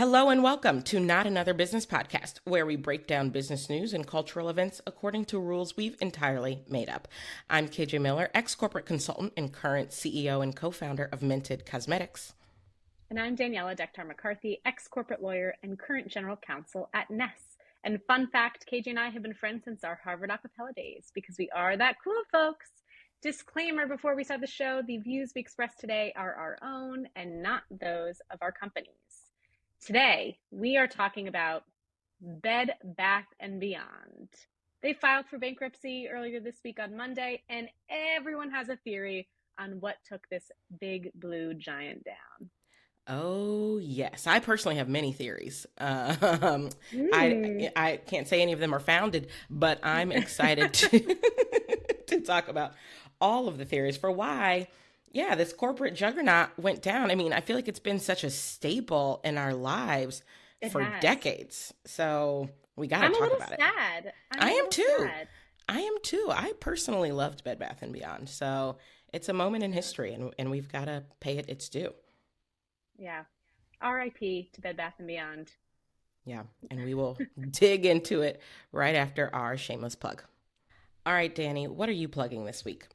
Hello and welcome to Not Another Business Podcast, where we break down business news and cultural events according to rules we've entirely made up. I'm KJ Miller, ex-corporate consultant and current CEO and co-founder of Minted Cosmetics. And I'm Daniela Dektar-McCarthy, ex-corporate lawyer and current general counsel at Ness. And fun fact, KJ and I have been friends since our Harvard Acapella days because we are that cool, folks. Disclaimer before we start the show, the views we express today are our own and not those of our companies. Today, we are talking about Bed Bath & Beyond. They filed for bankruptcy earlier this week on Monday, and everyone has a theory on what took this big blue giant down. Oh, yes. I personally have many theories. I can't say any of them are founded, but I'm excited to talk about all of the theories for why, this corporate juggernaut went down. I mean, I feel like it's been such a staple in our lives for decades. So we got to talk about it. I am too. I am too. I personally loved Bed Bath & Beyond. So it's a moment in history, and we've got to pay it its due. Yeah. R.I.P. to Bed Bath & Beyond. Yeah, and we will dig into it right after our shameless plug. All right, Danny, what are you plugging this week?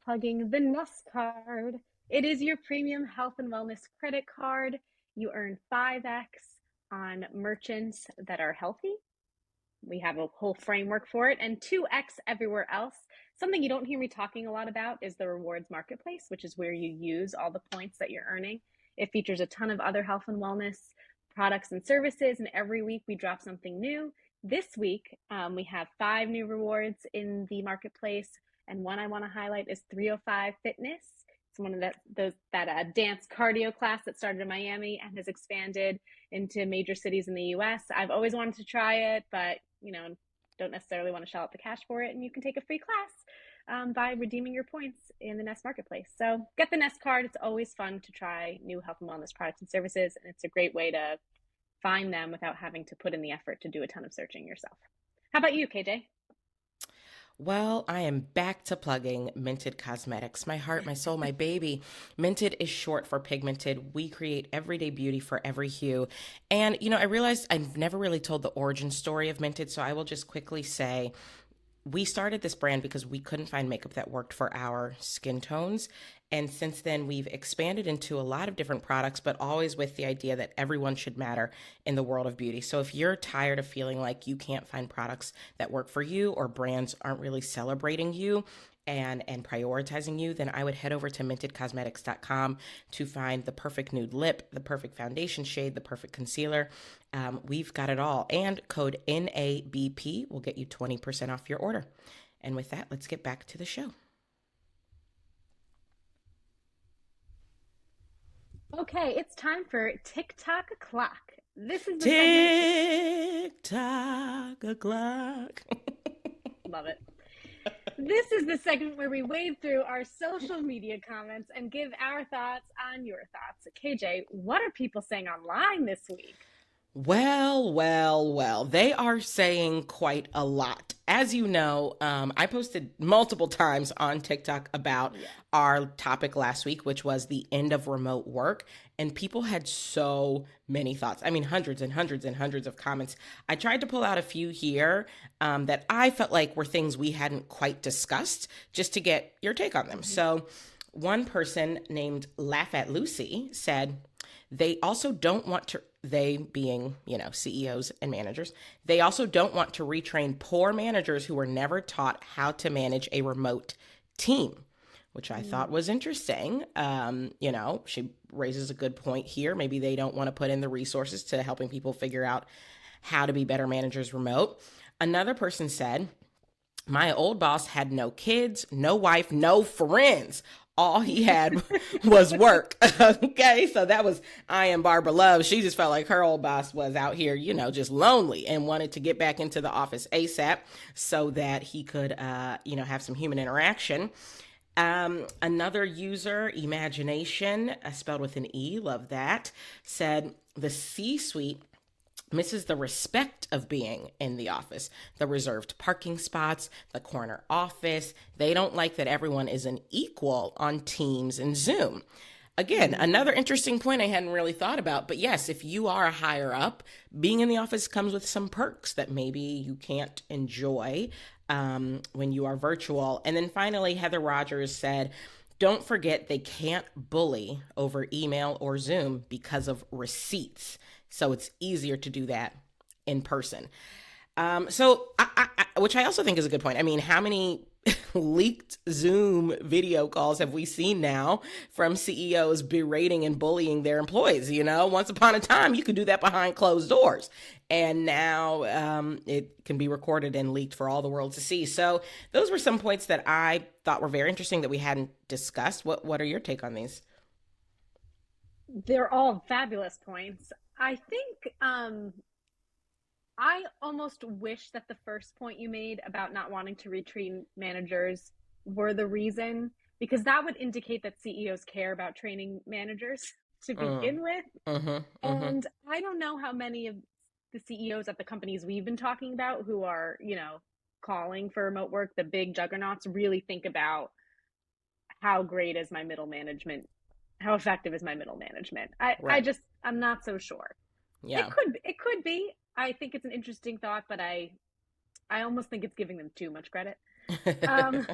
Plugging the Ness card. It is your premium health and wellness credit card. You earn 5x on merchants that are healthy. We have a whole framework for it, and 2x everywhere else. Something you don't hear me talking a lot about is the rewards marketplace, which is where you use all the points that you're earning. It features a ton of other health and wellness products and services, and every week we drop something new. This week, we have 5 new rewards in the marketplace, and one I want to highlight is 305 Fitness. It's one of that dance cardio class that started in Miami and has expanded into major cities in the U.S. I've always wanted to try it, but don't necessarily want to shell out the cash for it. And you can take a free class by redeeming your points in the Nest Marketplace. So get the Nest card. It's always fun to try new health and wellness products and services. And it's a great way to find them without having to put in the effort to do a ton of searching yourself. How about you, KJ? Well, I am back to plugging Minted Cosmetics. My heart, my soul, my baby. Minted is short for pigmented. We create everyday beauty for every hue. And, I realized I've never really told the origin story of Minted, so I will just quickly say we started this brand because we couldn't find makeup that worked for our skin tones. And since then, we've expanded into a lot of different products, but always with the idea that everyone should matter in the world of beauty. So if you're tired of feeling like you can't find products that work for you or brands aren't really celebrating you and prioritizing you, then I would head over to mintedcosmetics.com to find the perfect nude lip, the perfect foundation shade, the perfect concealer. We've got it all. And code NABP will get you 20% off your order. And with that, let's get back to the show. Okay, it's time for TikTok O'Clock. This is the TikTok O'Clock. Love it. This is the segment where we wade through our social media comments and give our thoughts on your thoughts. KJ, what are people saying online this week? Well, they are saying quite a lot. As you know, I posted multiple times on TikTok about our topic last week, which was the end of remote work. And people had so many thoughts. I mean, hundreds and hundreds and hundreds of comments. I tried to pull out a few here that I felt like were things we hadn't quite discussed, just to get your take on them. So one person named Laugh at Lucy said, they also don't want to, they being, CEOs and managers, they also don't want to retrain poor managers who were never taught how to manage a remote team, which I thought was interesting. She raises a good point here. Maybe they don't want to put in the resources to helping people figure out how to be better managers remote. Another person said, my old boss had no kids, no wife, no friends. All he had was work. Okay, so that was I Am Barbara Love. She just felt like her old boss was out here, just lonely and wanted to get back into the office ASAP so that he could, have some human interaction. Another user, Imagination, spelled with an E, love that, said the C-suite misses the respect of being in the office, the reserved parking spots, the corner office. They don't like that everyone is an equal on Teams and Zoom. Again, Hmm. another interesting point I hadn't really thought about. But yes, if you are a higher up, being in the office comes with some perks that maybe you can't enjoy when you are virtual. And then finally, Heather Rogers said, don't forget they can't bully over email or Zoom because of receipts. So it's easier to do that in person. Which I also think is a good point. I mean, how many leaked Zoom video calls have we seen now from CEOs berating and bullying their employees? You know, once upon a time, you could do that behind closed doors. And now it can be recorded and leaked for all the world to see. So those were some points that I thought were very interesting that we hadn't discussed. What are your take on these? They're all fabulous points. I think I almost wish that the first point you made about not wanting to retrain managers were the reason, because that would indicate that CEOs care about training managers to Mm, begin with. mm-hmm, mm-hmm. And I don't know how many of the CEOs at the companies we've been talking about who are, calling for remote work, the big juggernauts, really think about how great is my middle management, how effective is my middle management. Right. I'm not so sure. Yeah. It could be. I think it's an interesting thought, but I almost think it's giving them too much credit. Um,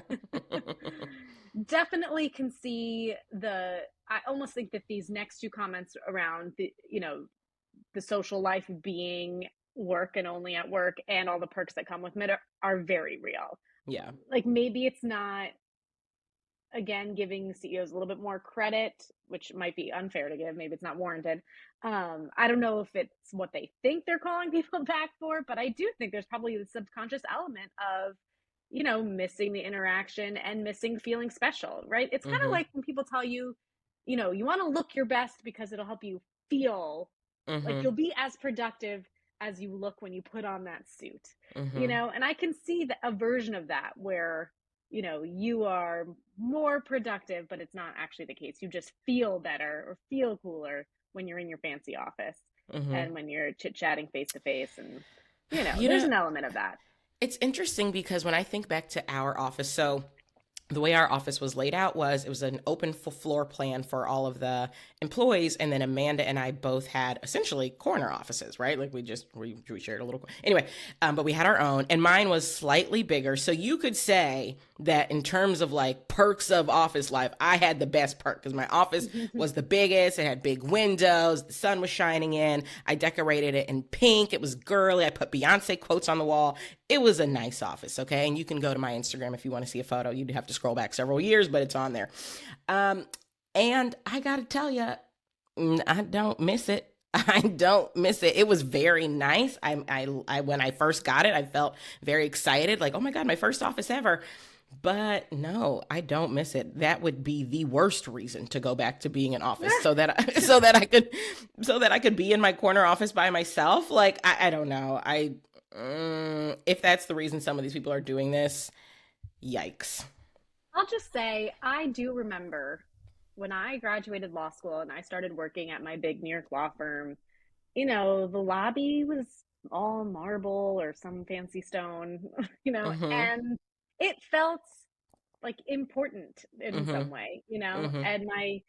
definitely can see the. I almost think that these next two comments around the social life being work and only at work and all the perks that come with it are very real. Yeah. Like maybe it's not, again, giving CEOs a little bit more credit, which might be unfair to give. Maybe it's not warranted. I don't know if it's what they think they're calling people back for, but I do think there's probably the subconscious element of, missing the interaction and missing feeling special, right? It's kind of Mm-hmm. like when people tell you, you want to look your best because it'll help you feel like Mm-hmm. you'll be as productive as you look when you put on that suit, Mm-hmm. and I can see a version of that where, you are more productive, but it's not actually the case. You just feel better or feel cooler when you're in your fancy office Mm-hmm. and when you're chit chatting face to face. And, You there's know, an element of that. it's interesting because when I think back to our office, so the way our office was laid out was it was an open floor plan for all of the employees, and then Amanda and I both had essentially corner offices, right? Like we shared a little anyway, but we had our own, and mine was slightly bigger, so you could say that in terms of like perks of office life, I had the best perk because my office was the biggest. It had big windows, the sun was shining in. I decorated it in pink. It was girly. I put Beyonce quotes on the wall. It was a nice office, okay? And you can go to my Instagram if you want to see a photo. You'd have to scroll back several years, but it's on there. Um, and I got to tell you, I don't miss it. I don't miss it. It was very nice. When I first got it, I felt very excited, like, oh my God, my first office ever. But no, I don't miss it. That would be the worst reason to go back to being in office, so that I could be in my corner office by myself. Like I don't know. If that's the reason some of these people are doing this, yikes. I'll just say, I do remember when I graduated law school and I started working at my big New York law firm, the lobby was all marble or some fancy stone, Mhm. and it felt like important in some Mhm. way, Mhm. and my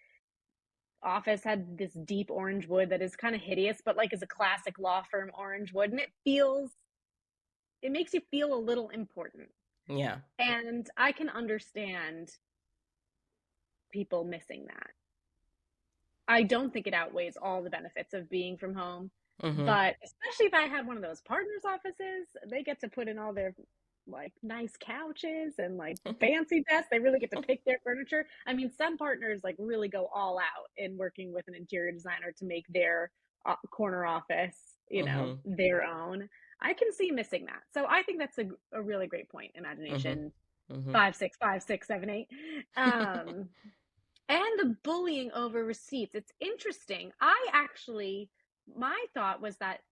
office had this deep orange wood that is kind of hideous, but like is a classic law firm orange wood. And it makes you feel a little important. Yeah. And I can understand people missing that. I don't think it outweighs all the benefits of being from home. Mhm. But especially if I had one of those partners' offices, they get to put in all their like nice couches and like fancy desks. They really get to pick their furniture. I mean, some partners like really go all out in working with an interior designer to make their corner office, Mhm. their own. I can see missing that. So I think that's a really great point. Mhm. Imagination Mhm. 5, 6, 5, 6, 7, 8. Um, and the bullying over receipts. It's interesting. My thought was that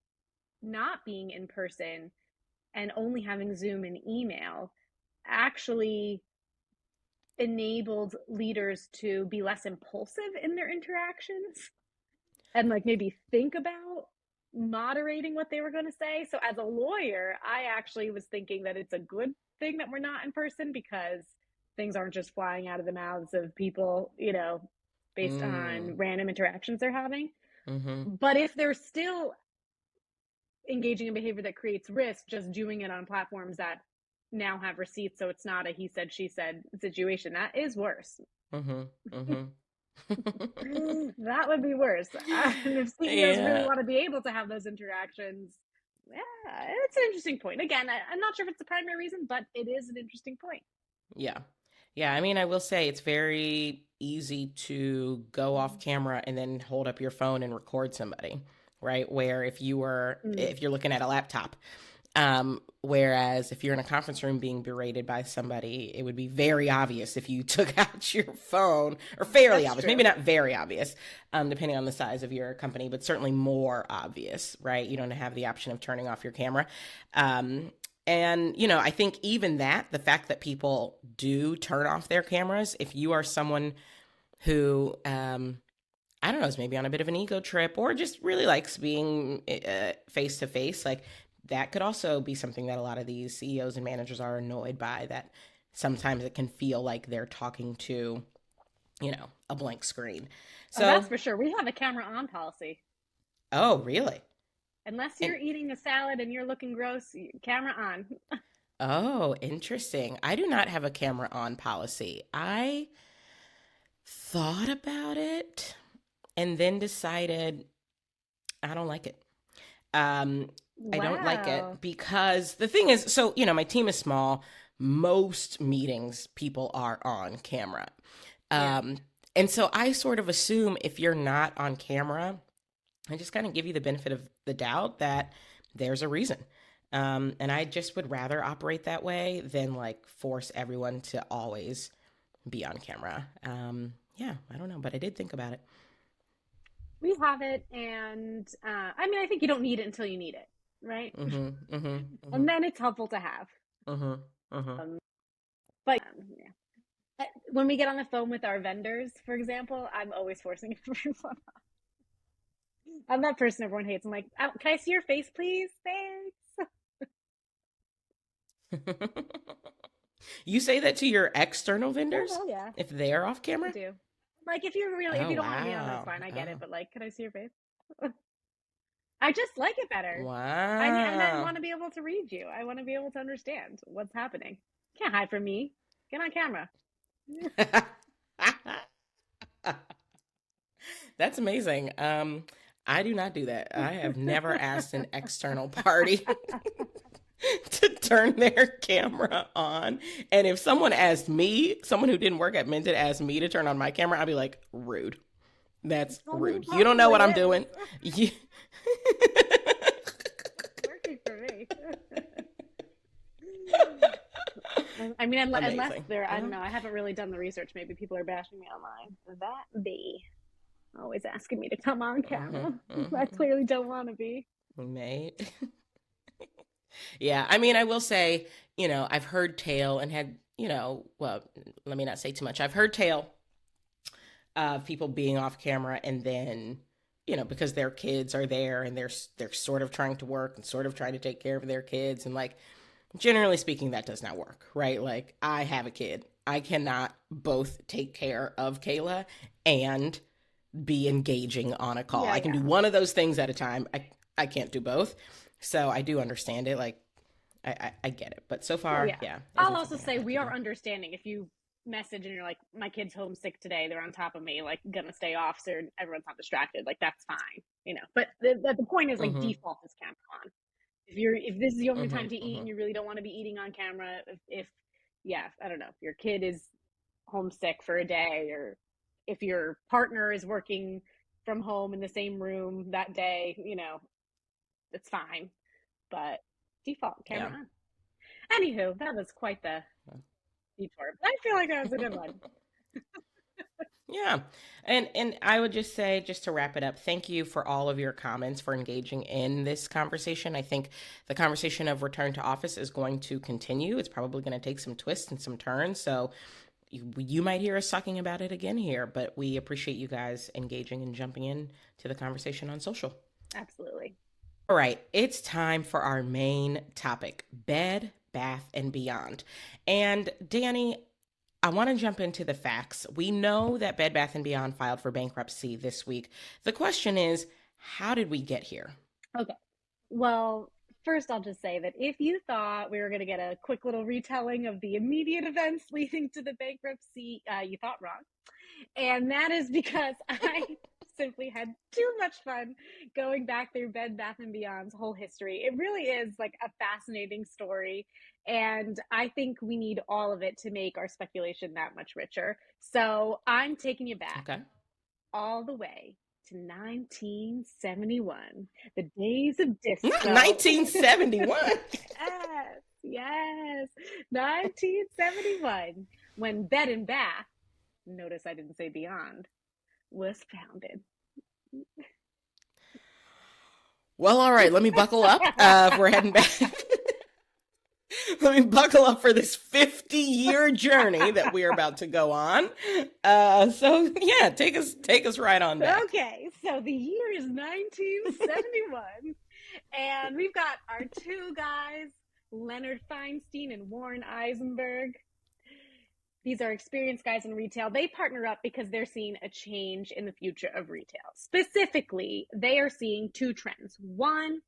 not being in person and only having Zoom and email actually enabled leaders to be less impulsive in their interactions and like maybe think about moderating what they were going to say. So as a lawyer, I actually was thinking that it's a good thing that we're not in person because things aren't just flying out of the mouths of people, based on Mm. random interactions they're having. Mm-hmm. But if they're still engaging in behavior that creates risk, just doing it on platforms that now have receipts, so it's not a he said, she said situation, that is worse. Mm-hmm. Mm-hmm. That would be worse. And if CEOs really Yeah. want to be able to have those interactions, yeah, it's an interesting point. Again, I'm not sure if it's the primary reason, but it is an interesting point. Yeah. Yeah. I mean, I will say it's very easy to go off camera and then hold up your phone and record somebody, right? Where Mm. if you're looking at a laptop, whereas if you're in a conference room being berated by somebody, it would be very obvious if you took out your phone, or fairly That's obvious, true. maybe not very obvious, depending on the size of your company, but certainly more obvious, right? You don't have the option of turning off your camera. Um, and, I think even that, the fact that people do turn off their cameras, if you are someone who, I don't know, is maybe on a bit of an ego trip or just really likes being face to face, like that could also be something that a lot of these CEOs and managers are annoyed by, that sometimes it can feel like they're talking to, a blank screen. Oh, that's So, for sure. We have a camera on policy. oh, really? Unless And you're eating a salad and you're looking gross, camera on. oh, interesting. I do not have a camera on policy. I thought about it and then decided I don't like it. Um, I don't like it Wow. because the thing is, so, my team is small. Most meetings, people are on camera. Yeah. Um, and so I sort of assume if you're not on camera, I just kind of give you the benefit of the doubt that there's a reason. And I just would rather operate that way than like force everyone to always be on camera. Yeah, I don't know, but I did think about it. We have it, and I mean, I think you don't need it until you need it, right? Mm-hmm, mm-hmm, And mm-hmm, then it's helpful to have. mm-hmm, mm-hmm. But yeah. When we get on the phone with our vendors, for example, I'm always forcing everyone. I'm that person everyone hates. I'm like, oh, can I see your face, please? Thanks. You say that to your external Yeah, vendors well, yeah, if they're off I camera? do. Like, if Oh, you don't want to be on, that's wow. fine. I get it. Oh, But like, can I see your face? I just like it better. And I wow. want to be able to read you. I want to be able to understand what's happening. Can't hide from me. Get on camera. That's amazing. I do not do that. I have never asked an external party to turn their camera on. And if someone asked me, someone who didn't work at Minted asked me to turn on my camera, I'd be like, rude. That's Probably, rude. You don't know probably what I'm is. doing. You... Working for me. I mean, unless Amazing. they're, I don't know, I haven't really done the research. Maybe people are bashing me online. That be always asking me to come on Mm-hmm, camera. I mm-hmm. clearly don't want to be. Mate. Yeah, I mean, I will say, I've heard tale and had, well, let me not say too much. I've heard tale of people being off camera and then, because their kids are there and they're sort of trying to work and sort of trying to take care of their kids, and like generally speaking that does not work, right? Like I have a kid. I cannot both take care of Kayla and be engaging on a call. Yeah, I can do yeah. one of those things at a time. I can't do both. So I do understand it. Like I get it. But so Well, far, yeah. yeah, I'll isn't also something I'd say like we to do. are understanding if you message and you're like, my kid's homesick today, they're on top of me, like gonna stay off so everyone's not distracted. Like that's fine. But the point is like Mm-hmm. default is camera on. If this is the only time Mm-hmm. to eat Mm-hmm. and you really don't want to be eating on camera, if yeah, I don't know, if your kid is homesick for a day, or if your partner is working from home in the same room that day, it's fine. But default camera Yeah. on. Anywho, that was quite the detour. I feel like that was a good one. Yeah. And I would just say, just to wrap it up, thank you for all of your comments, for engaging in this conversation. I think the conversation of return to office is going to continue. It's probably going to take some twists and some turns. So you might hear us talking about it again here, but we appreciate you guys engaging and jumping in to the conversation on social. Absolutely. All right, it's time for our main topic, Bed, Bath, and Beyond. And Danny, I want to jump into the facts. We know that Bed Bath & Beyond filed for bankruptcy this week. The question is, how did we get here? Okay. Well, first, I'll just say that if you thought we were going to get a quick little retelling of the immediate events leading to the bankruptcy, you thought wrong. And that is because I simply had too much fun going back through Bed Bath & Beyond's whole history. It really is like a fascinating story. And I think we need all of it to make our speculation that much richer. So I'm taking you back Okay. all the way to 1971, the days of Not disco. 1971. Yes, yes, 1971, when Bed and Bath, notice I didn't say Beyond, was founded. Well, all right, let me buckle up. We're heading back. Let me buckle up for this 50-year journey that we're about to go on. So yeah, take us right on back. Okay, so the year is 1971, and we've got our two guys, Leonard Feinstein and Warren Eisenberg. These are experienced guys in retail. They partner up because they're seeing a change in the future of retail. Specifically, they are seeing two trends. One,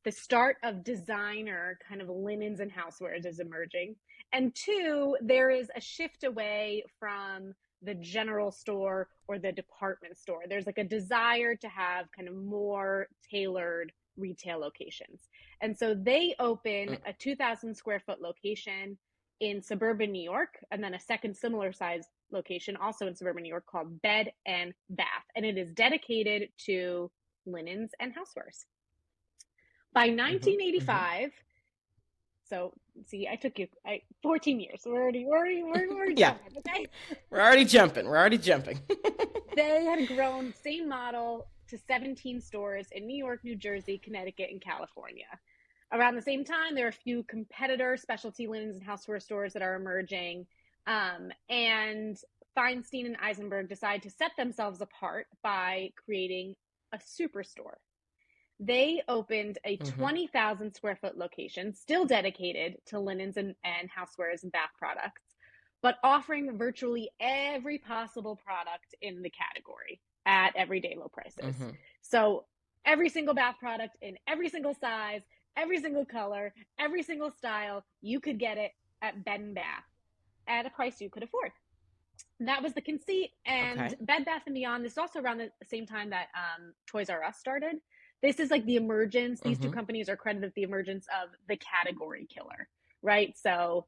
the start of designer kind of linens and housewares is emerging. And two, there is a shift away from the general store or the department store. There's like a desire to have kind of more tailored retail locations. And so they open a 2,000 square foot location in suburban New York, and then a second similar size location also in suburban New York called Bed and Bath. And it is dedicated to linens and housewares. By Mm-hmm, mm-hmm. 1985, so see, I took you 14 years. We're already Yeah, jumping, okay? we're already jumping. We're already jumping. They had grown same model to 17 stores in New York, New Jersey, Connecticut, and California. Around the same time, there are a few competitor specialty linens and houseware stores that are emerging. And Feinstein and Eisenberg decide to set themselves apart by creating a superstore. They opened a Mm-hmm. 20,000 square foot location, still dedicated to linens and housewares and bath products, but offering virtually every possible product in the category at everyday low prices. Mm-hmm. So every single bath product in every single size, every single color, every single style, you could get it at Bed and Bath at a price you could afford. That was the conceit. And Okay. Bed Bath and Beyond, this is also around the same time that Toys R Us started. This is like the emergence. These two Mm-hmm. companies are credited with the emergence of the category killer, right? So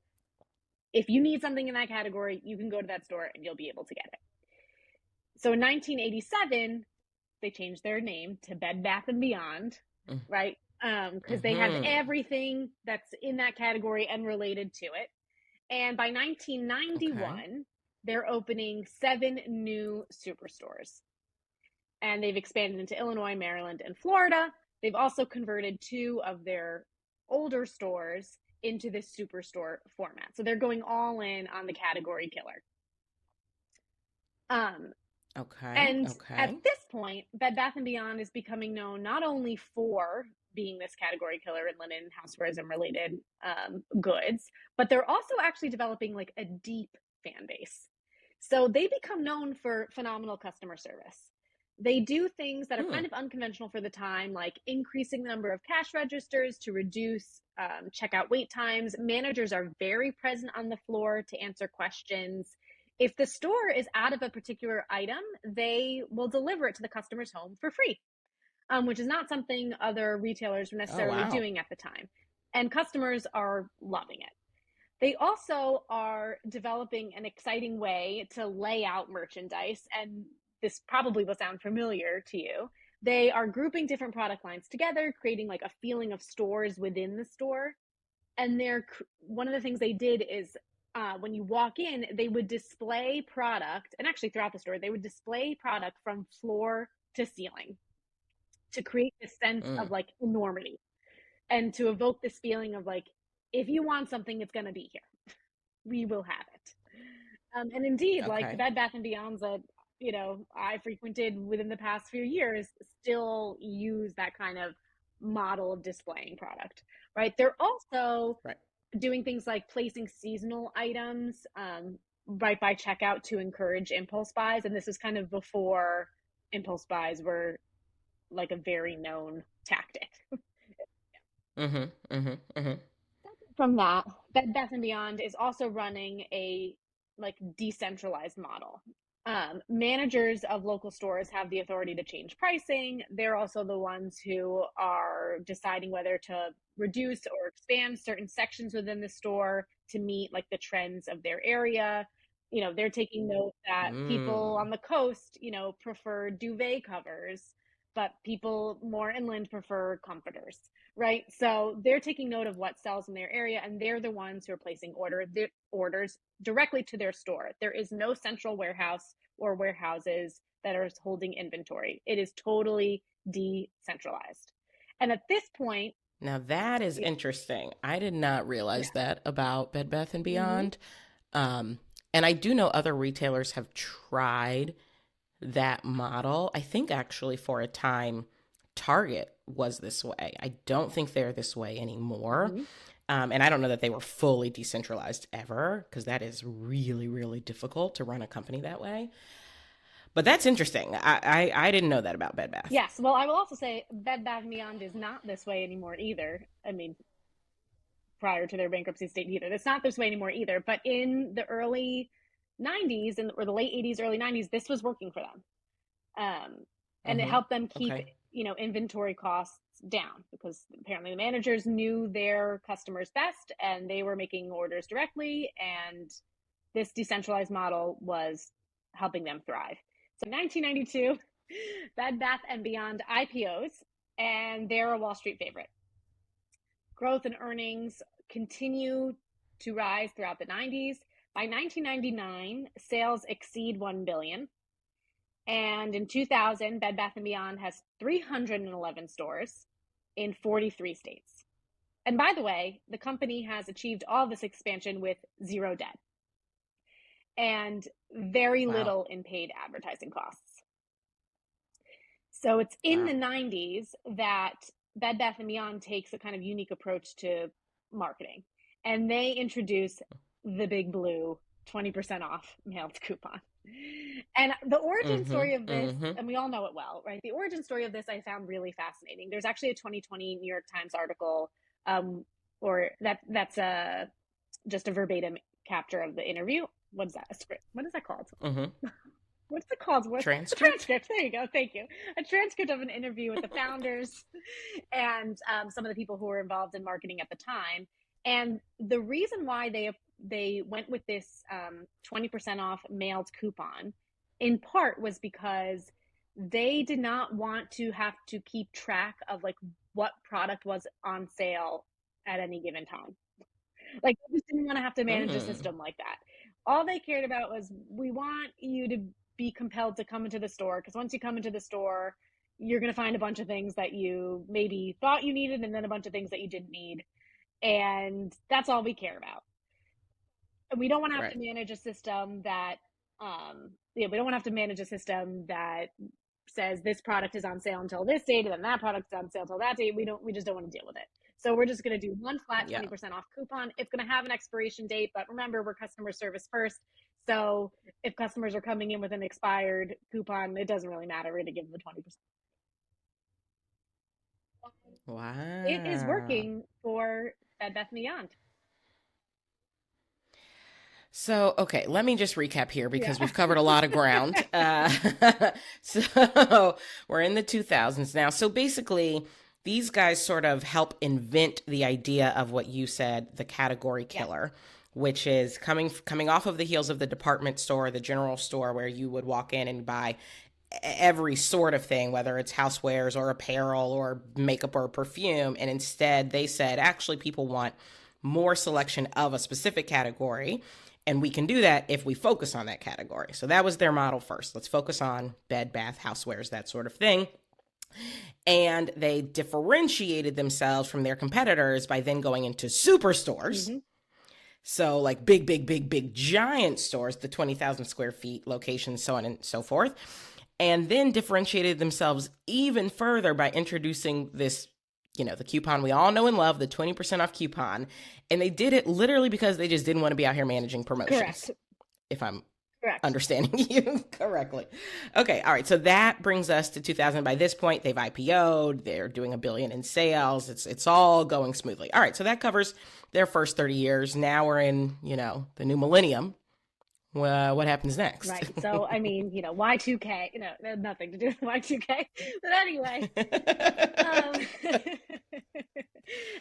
if you need something in that category, you can go to that store and you'll be able to get it. So in 1987, they changed their name to Bed Bath and Beyond, right? Because they have Mm-hmm. everything that's in that category and related to it. And by Okay. 1991, they're opening 7 new superstores. And they've expanded into Illinois, Maryland, and Florida. They've also converted 2 of their older stores into this superstore format. So they're going all in on the category killer. Um, Okay. and at Okay. this point, Bed Bath & Beyond is becoming known not only for being this category killer in linen, housewares, and related goods, but they're also actually developing like a deep fan base. So they become known for phenomenal customer service. They do things that are Hmm. kind of unconventional for the time, like increasing the number of cash registers to reduce checkout wait times. Managers are very present on the floor to answer questions. If the store is out of a particular item, they will deliver it to the customer's home for free, which is not something other retailers were Oh necessarily wow. doing at the time. And customers are loving it. They also are developing an exciting way to lay out merchandise, and this probably will sound familiar to you. They are grouping different product lines together, creating like a feeling of stores within the store. And they're one of the things they did is when you walk in, they would display product, and actually throughout the store, they would display product from floor to ceiling to create this sense of Mm. like enormity and to evoke this feeling of like, if you want something, it's going to be here. We will have it. And indeed, like the Okay. Bed Bath and Beyonds that I frequented within the past few years still use that kind of model of displaying product, right? They're also Right. doing things like placing seasonal items right by checkout to encourage impulse buys. And this was kind of before impulse buys were like a very known tactic. Mm-hmm. Mm-hmm. Mm-hmm. From that, Bed Bath and Beyond is also running a like decentralized model. Managers of local stores have the authority to change pricing. They're also the ones who are deciding whether to reduce or expand certain sections within the store to meet like the trends of their area. They're taking note that people Mm. on the coast, prefer duvet covers, but people more inland prefer comforters, right? So they're taking note of what sells in their area, and they're the ones who are placing orders directly to their store. There is no central warehouse or warehouses that are holding inventory. It is totally decentralized. And at this point, Now that is yeah, interesting. I did not yeah. realize that about Bed Bath and Mm-hmm. Beyond. Um, and I do know other retailers have tried that model. I think actually for a time, Target was this way. I don't think they're this way anymore. Mm-hmm. And I don't know that they were fully decentralized ever, because that is really, really difficult to run a company that way. But that's interesting. I didn't know that about Bed Bath. Yes. Well, I will also say Bed Bath & Beyond is not this way anymore either. I mean, prior to their bankruptcy state either. It's not this way anymore either. But in the early 90s or the late 80s, early 90s, this was working for them. And it Mm-hmm. helped them keep, Okay. inventory costs down because apparently the managers knew their customers best and they were making orders directly. And this decentralized model was helping them thrive. So 1992, Bed Bath and Beyond IPOs, and they're a Wall Street favorite. Growth and earnings continue to rise throughout the 90s. By 1999, sales exceed 1 billion. And in 2000, Bed Bath & Beyond has 311 stores in 43 states. And by the way, the company has achieved all this expansion with zero debt and very Wow. little in paid advertising costs. So it's in the Wow. 90s that Bed Bath & Beyond takes a kind of unique approach to marketing. And they introduce the Big Blue 20% off mailed coupon. And the origin Mm-hmm. story of this, Mm-hmm. and we all know it well, right? The origin story of this I found really fascinating. There's actually a 2020 New York Times article, or that's just a verbatim capture of the interview. What is that? A script? What is that called? Mm-hmm. What's it called? What a Transcript? transcript? There you go. Thank you. A transcript of an interview with the founders and some of the people who were involved in marketing at the time. And the reason why they went with this 20% off mailed coupon, in part, was because they did not want to have to keep track of like what product was on sale at any given time. Like, they just didn't want to have to manage a Mm. system like that. All they cared about was, we want you to be compelled to come into the store, because once you come into the store, you're going to find a bunch of things that you maybe thought you needed and then a bunch of things that you didn't need. And that's all we care about. And we don't want to have to Right. manage a system that, we don't want to have to manage a system that says this product is on sale until this date and then that product is on sale until that date. We just don't want to deal with it. So we're just going to do one flat Yeah. 20% off coupon. It's going to have an expiration date, but remember, we're customer service first. So if customers are coming in with an expired coupon, it doesn't really matter. We're going to give them the 20%. It is Wow. working for Bed Bath & Beyond. So, okay, let me just recap here Yeah. because we've covered a lot of ground. So, we're in the 2000s now. So, basically, these guys sort of help invent the idea of what you said, the category Yes. killer, which is coming off of the heels of the department store, the general store, where you would walk in and buy every sort of thing, whether it's housewares or apparel or makeup or perfume. And instead, they said, actually, people want more selection of a specific category. And we can do that if we focus on that category. So that was their model first. Let's focus on bed, bath, housewares, that sort of thing. And they differentiated themselves from their competitors by then going into superstores. Mm-hmm. So, like big, big, big, big, giant stores, the 20,000 square feet locations, so on and so forth. And then differentiated themselves even further by introducing this, the coupon we all know and love, the 20% off coupon. And they did it literally because they just didn't want to be out here managing promotions. Correct. if I'm Correct. understanding you correctly. Okay, all right. So that brings us to 2000. By this point, they've IPO'd. They're doing a billion in sales. It's all going smoothly. All right, so that covers their first 30 years. Now we're in, the new millennium. What happens next? Right. So, I mean, Y2K, nothing to do with Y2K. But anyway, um,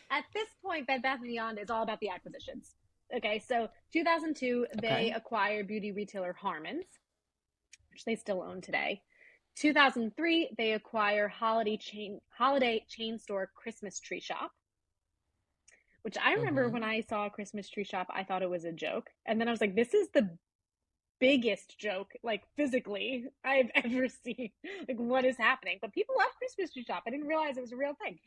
at this point, Bed Bath & Beyond is all about the acquisitions. Okay, so 2002, they Okay. acquired beauty retailer Harmons, which they still own today. 2003, they acquire holiday chain store Christmas Tree Shop, which I remember Mm-hmm. when I saw Christmas Tree Shop, I thought it was a joke. And then I was like, this is the biggest joke, like physically, I've ever seen. Like, what is happening? But people love Christmas Tree Shop. I didn't realize it was a real thing.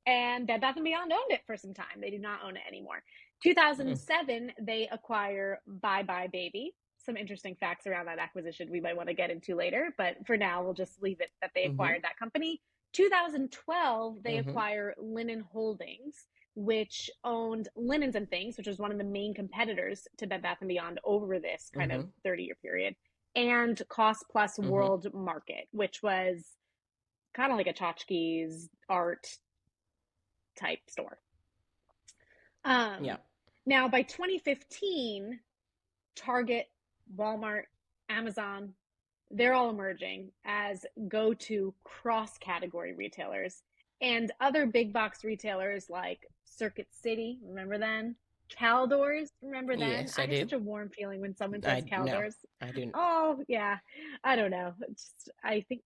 And Bed Bath & Beyond owned it for some time. They do not own it anymore. 2007, they acquire Bye Bye Baby. Some interesting facts around that acquisition we might want to get into later, but for now, we'll just leave it that they Mm-hmm. acquired that company. 2012, they Mm-hmm. acquire Linen Holdings, which owned Linens and Things, which was one of the main competitors to Bed Bath & Beyond over this kind of Mm-hmm. 30-year period, and Cost Plus Mm-hmm. World Market, which was kind of like a tchotchkes art type store. Yeah. Um, Now, by 2015, Target, Walmart, Amazon, they're all emerging as go-to cross-category retailers. And other big box retailers like Circuit City, remember then? Caldors, remember then? Yes, I I have do. such a warm feeling when someone says I no, Caldors. I do Oh, yeah. I don't know. I think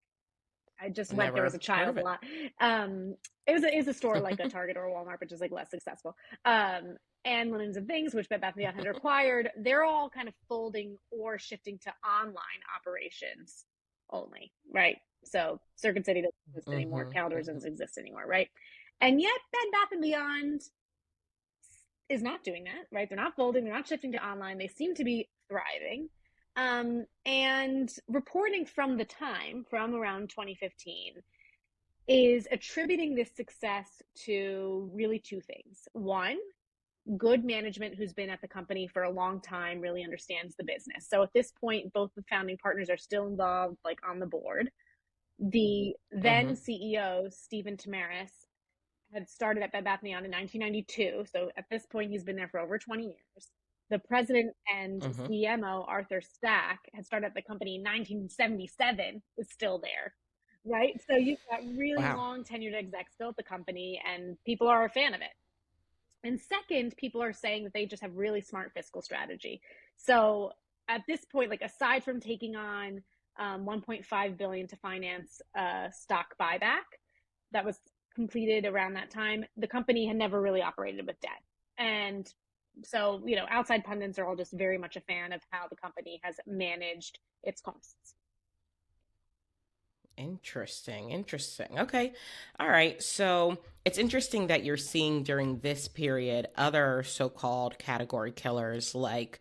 I just went there as never a heard child of a it. lot. It was a store like a Target or a Walmart, but just like less successful. And Linens and Things, which Bed Bath & Beyond had acquired, they're all kind of folding or shifting to online operations only, right? So Circuit City doesn't exist anymore. Mm-hmm. Caldors Mm-hmm. doesn't exist anymore, right? And yet Bed Bath & Beyond is not doing that, right? They're not folding, they're not shifting to online. They seem to be thriving. And reporting from the time, from around 2015, is attributing this success to really two things. One, good management who's been at the company for a long time, really understands the business. So at this point, both the founding partners are still involved, like on the board. The Mm-hmm. then CEO, Stephen Tamaris, had started at Bed Bath & Beyond in 1992. So at this point, he's been there for over 20 years. The president and Mm-hmm. CMO, Arthur Stack, had started at the company in 1977, is still there, right? So you've got really Wow. long tenured execs still at the company, and people are a fan of it. And second, people are saying that they just have really smart fiscal strategy. So at this point, like aside from taking on 1.5 billion to finance stock buyback, that was completed around that time, the company had never really operated with debt. And so, outside pundits are all just very much a fan of how the company has managed its costs. Interesting. Interesting. Okay. All right. So it's interesting that you're seeing during this period other so called category killers like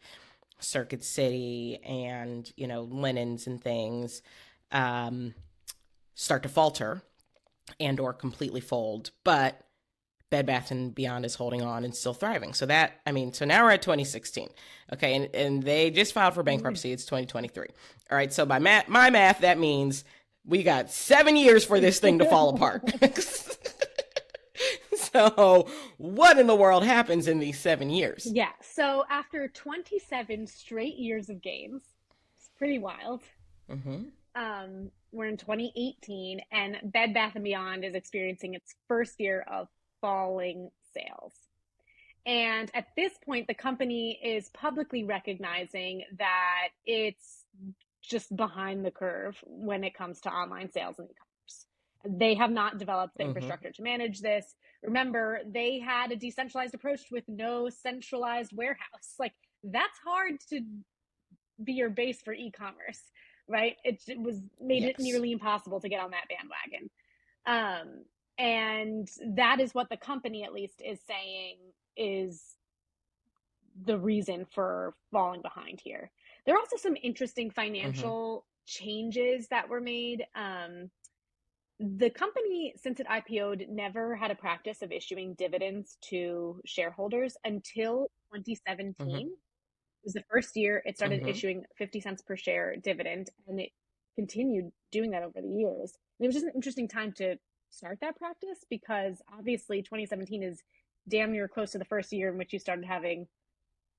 Circuit City and, linens and things um, start to falter and or completely fold. But Bed Bath and Beyond is holding on and still thriving. So so now we're at 2016. Okay, and they just filed for Mm. bankruptcy. It's 2023. All right, so by my math, that means we got 7 years for this thing to fall apart. So what in the world happens in these 7 years? Yeah. So after 27 straight years of gains, it's pretty wild. Mm-hmm. We're in 2018, and Bed Bath & Beyond is experiencing its first year of falling sales. And at this point, the company is publicly recognizing that it's just behind the curve when it comes to online sales and e-commerce. They have not developed the Mm-hmm. infrastructure to manage this. Remember, they had a decentralized approach with no centralized warehouse. Like, that's hard to be your base for e-commerce, right? It was made it Yes. nearly impossible to get on that bandwagon. And that is what the company at least is saying is the reason for falling behind here. There are also some interesting Mm-hmm. financial changes that were made. The company, since it IPO'd, never had a practice of issuing dividends to shareholders until Mm-hmm. 2017. was the first year it started Mm-hmm. issuing 50 cents per share dividend, and it continued doing that over the years. And it was just an interesting time to start that practice because obviously 2017 is damn near close to the first year in which you started having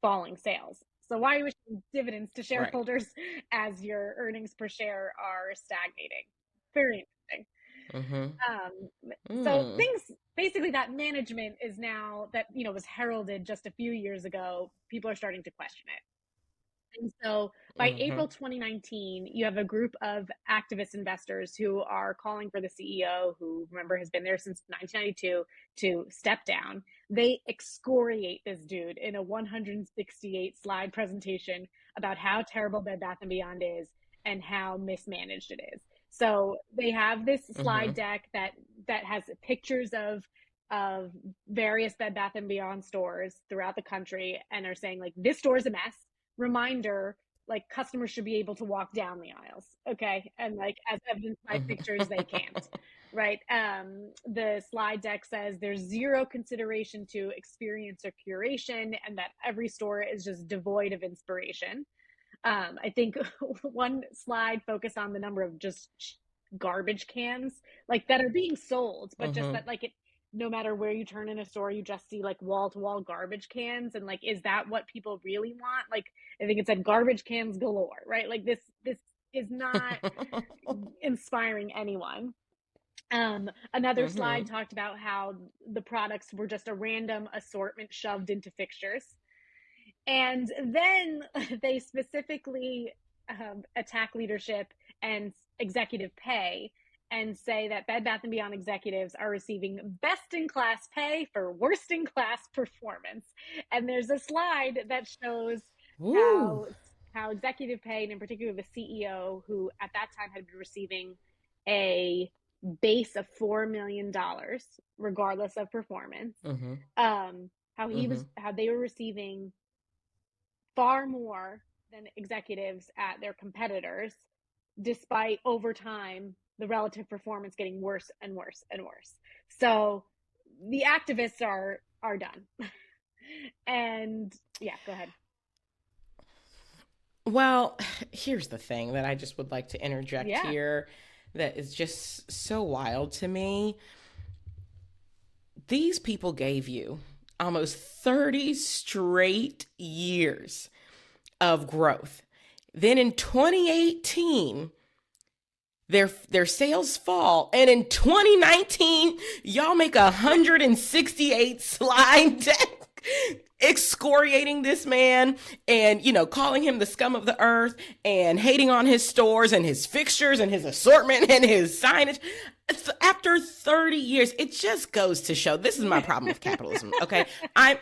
falling sales. So why are you issuing dividends to Right. shareholders as your earnings per share are stagnating? Very interesting. Mm-hmm. So Mm. things basically that management is now that was heralded just a few years ago. People are starting to question it. And so by Mm-hmm. April 2019, you have a group of activist investors who are calling for the CEO, who remember has been there since 1992, to step down. They excoriate this dude in a 168 slide presentation about how terrible Bed Bath and Beyond is and how mismanaged it is. So they have this Mm-hmm. slide deck that has pictures of various Bed Bath and Beyond stores throughout the country and are saying like this store is a mess. Reminder, like customers should be able to walk down the aisles, okay, and like as evidenced by pictures they can't, Mm-hmm. right? The slide deck says there's zero consideration to experience or curation and that every store is just devoid of inspiration. I think one slide focused on the number of just garbage cans like that are being sold, but just Mm-hmm. that like it no matter where you turn in a store, you just see like wall to wall garbage cans. And like, is that what people really want? Like, I think it said garbage cans galore, right? Like this is not inspiring anyone. Another slide Mm-hmm. talked about how the products were just a random assortment shoved into fixtures. And then they specifically attack leadership and executive pay and say that Bed Bath and Beyond executives are receiving best in class pay for worst in class performance. And there's a slide that shows Ooh. how how executive pay, and in particular the CEO, who at that time had been receiving a base of $4 million regardless of performance, Mm-hmm. Mm-hmm. how they were receiving far more than executives at their competitors, despite over time the relative performance getting worse and worse and worse. So the activists are done. And yeah, go ahead. Well, here's the thing that I just would like to interject Yeah. here that is just so wild to me. These people gave you almost 30 straight years of growth. Then in 2018, their sales fall, and in 2019, y'all make 168 slide deck excoriating this man and calling him the scum of the earth and hating on his stores and his fixtures and his assortment and his signage. After 30 years, it just goes to show this is my problem with capitalism. Okay, I'm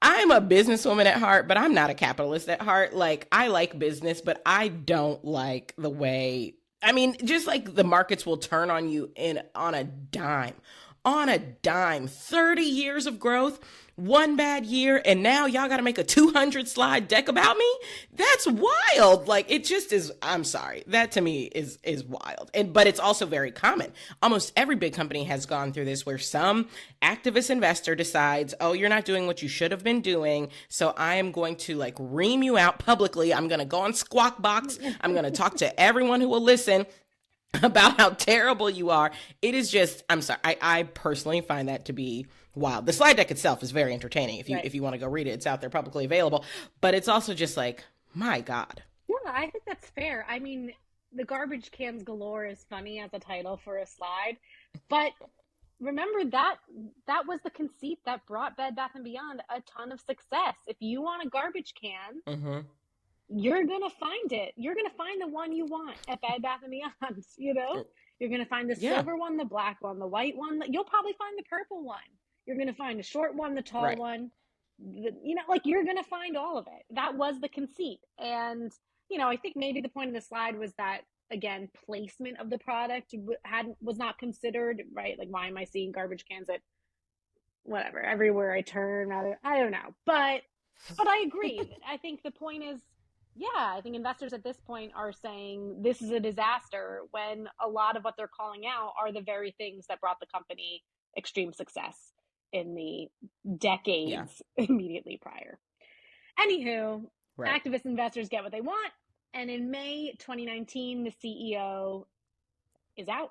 I'm a businesswoman at heart, but I'm not a capitalist at heart. Like, I like business, but I don't like the way, I mean, just like the markets will turn on you in on a dime. On a dime. 30 years of growth, one bad year, and now y'all got to make a 200 slide deck about me? That's wild. Like, it just is. I'm sorry. That to me is wild. And but it's also very common. Almost every big company has gone through this where some activist investor decides, "Oh, you're not doing what you should have been doing, so I am going to like ream you out publicly. I'm going to go on Squawk Box. I'm going to talk to everyone who will listen about how terrible you are." It is just, I'm sorry. I personally find that to be wild. The slide deck itself is very entertaining. Right. If you want to go read it, it's out there publicly available. But it's also just like, my God. Yeah, I think that's fair. I mean, the garbage cans galore is funny as a title for a slide, but remember that was the conceit that brought Bed Bath and Beyond a ton of success. If you want a garbage can, Mm-hmm. you're gonna find it. You're gonna find the one you want at Bed Bath and Beyond. You're gonna find the Yeah. silver one, the black one, the white one. You'll probably find the purple one. You're gonna find the short one, the tall Right. one. Like you're gonna find all of it. That was the conceit. And I think maybe the point of the slide was that again, placement of the product was not considered, right? Like, why am I seeing garbage cans at whatever everywhere I turn? I don't know, but I agree. I think the point is, yeah, I think investors at this point are saying this is a disaster when a lot of what they're calling out are the very things that brought the company extreme success in the Yeah. decades immediately prior. Anywho, Right. activist investors get what they want. And in May 2019, the CEO is out.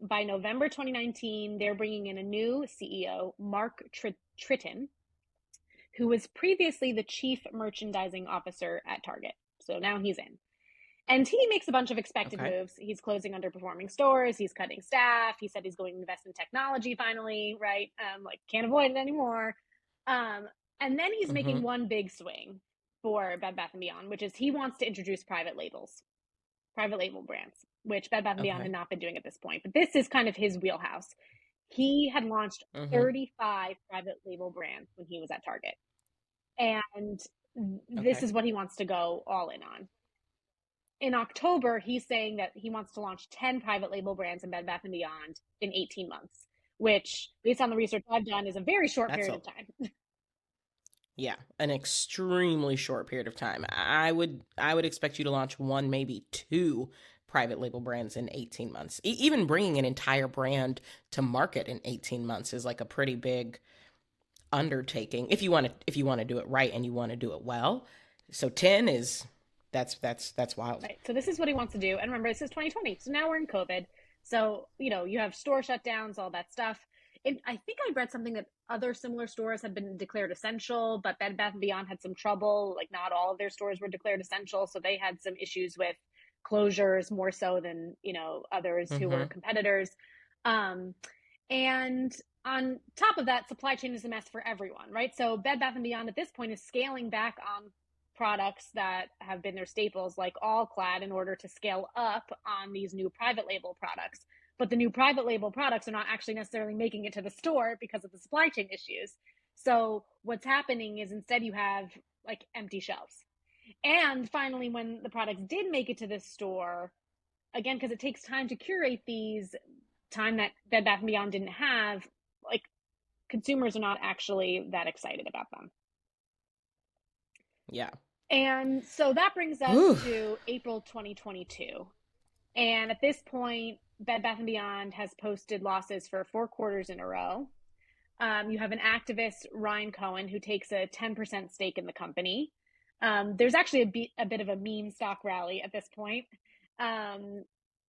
By November 2019, they're bringing in a new CEO, Mark Tritton, who was previously the chief merchandising officer at Target. So now he's in. And he makes a bunch of expected Okay. moves. He's closing underperforming stores. He's cutting staff. He said he's going to invest in technology finally, right? Like, can't avoid it anymore. And then he's making Mm-hmm. one big swing for Bed Bath & Beyond, which is he wants to introduce private label brands, which Bed Bath & Beyond had Okay. not been doing at this point. But this is kind of his wheelhouse. He had launched Mm-hmm. 35 private label brands when he was at Target. And this Okay. is what he wants to go all in on. In October, he's saying that he wants to launch 10 private label brands in Bed Bath & Beyond in 18 months, which, based on the research I've done, is a very short That's period a of time. Yeah, an extremely short period of time. I would expect you to launch one, maybe two private label brands in 18 months. Even bringing an entire brand to market in 18 months is like a pretty big undertaking if you want to do it right and you want to do it well. So 10 is that's wild. Right. So this is what he wants to do. And remember, this is 2020. So now we're in COVID. So, you have store shutdowns, all that stuff. I think I read something that other similar stores had been declared essential, but Bed Bath & Beyond had some trouble. Like, not all of their stores were declared essential. So they had some issues with closures more so than, others who were Mhm. competitors. Um, and on top of that, supply chain is a mess for everyone, right? So Bed Bath & Beyond at this point is scaling back on products that have been their staples, like All Clad, in order to scale up on these new private label products. But the new private label products are not actually necessarily making it to the store because of the supply chain issues. So what's happening is instead you have like empty shelves. And finally, when the products did make it to the store, again, because it takes time to curate these, time that Bed Bath & Beyond didn't have, like, consumers are not actually that excited about them. Yeah. And so that brings us Whew. to April 2022. And at this point, Bed Bath & Beyond has posted losses for 4 quarters in a row. You have an activist, Ryan Cohen, who takes a 10% stake in the company. There's actually a bit of a meme stock rally at this point. Um,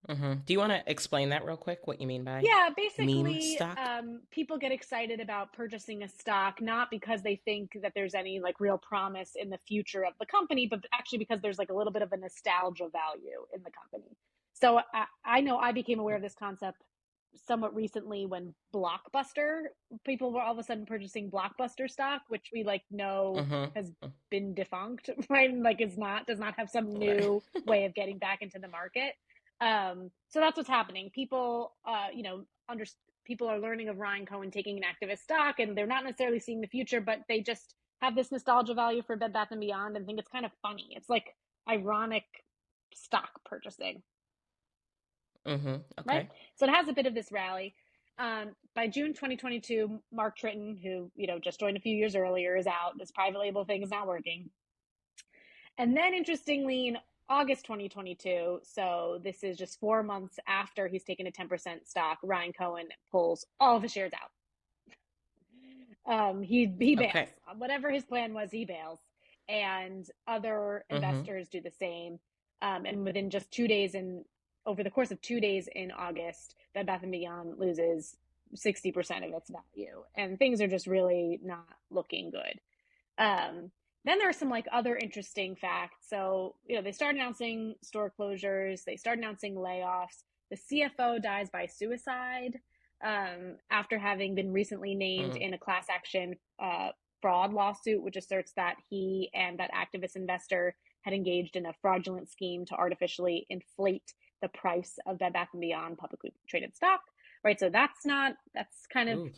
Do you want to explain that real quick? What you mean by Yeah, meme basically, stock? people get excited about purchasing a stock not because they think that there's any like real promise in the future of the company, but actually because there's like a little bit of a nostalgia value in the company. So I know I became aware of this concept somewhat recently when Blockbuster, people were all of a sudden purchasing Blockbuster stock, which we like know Mm-hmm. has been defunct, right? And like does not have some Right. new way of getting back into the market. So that's what's happening. People, people are learning of Ryan Cohen taking an activist stock, and they're not necessarily seeing the future, but they just have this nostalgia value for Bed Bath & Beyond and think it's kind of funny. It's like ironic stock purchasing, Mm-hmm. right? Okay. So it has a bit of this rally. By June 2022, Mark Tritton, who just joined a few years earlier, is out. This private label thing is not working. And then, interestingly, in August 2022, so this is just 4 months after he's taken a 10% stock, Ryan Cohen pulls all of his shares out. He bails. Okay. Whatever his plan was, he bails. And other Mm-hmm. investors do the same. And within just 2 days, over the course of 2 days in August, Bed Bath & Beyond loses 60% of its value. And things are just really not looking good. Then there are some like other interesting facts. So, they start announcing store closures, they start announcing layoffs. The CFO dies by suicide after having been recently named Mm. in a class action fraud lawsuit, which asserts that he and that activist investor had engaged in a fraudulent scheme to artificially inflate the price of Bed Bath & Beyond publicly traded stock. Right. So that's kind of Ooh.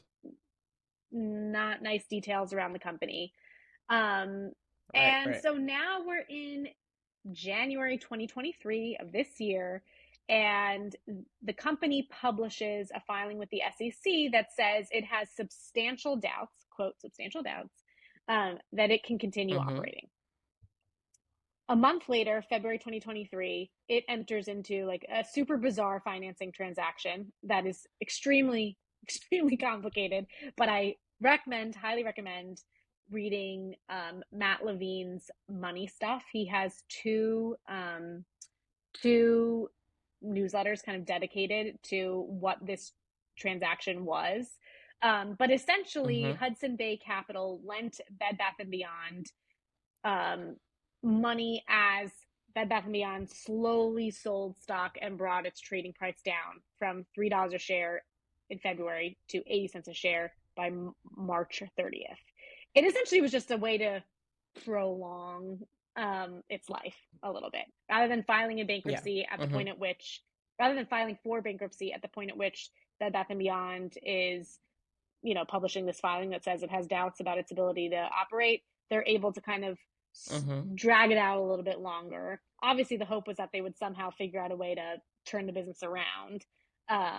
not nice details around the company. Um, Right. and Right. so now we're in January 2023 of this year, and the company publishes a filing with the SEC that says it has substantial doubts, quote, substantial doubts, that it can continue Mm-hmm. operating. A month later, February 2023, it enters into like a super bizarre financing transaction that is extremely, extremely complicated, but I highly recommend reading Matt Levine's Money Stuff. He has two newsletters kind of dedicated to what this transaction was. But essentially, Mm-hmm. Hudson Bay Capital lent Bed Bath and Beyond money as Bed Bath and Beyond slowly sold stock and brought its trading price down from $3 a share in February to 80 cents a share by March 30th. It essentially was just a way to prolong its life a little bit, rather than filing in Yeah. bankruptcy at the Mm-hmm. point at which, rather than filing for bankruptcy at the point at which Bed Bath and Beyond is, publishing this filing that says it has doubts about its ability to operate. They're able to kind of Mm-hmm. drag it out a little bit longer. Obviously, the hope was that they would somehow figure out a way to turn the business around, but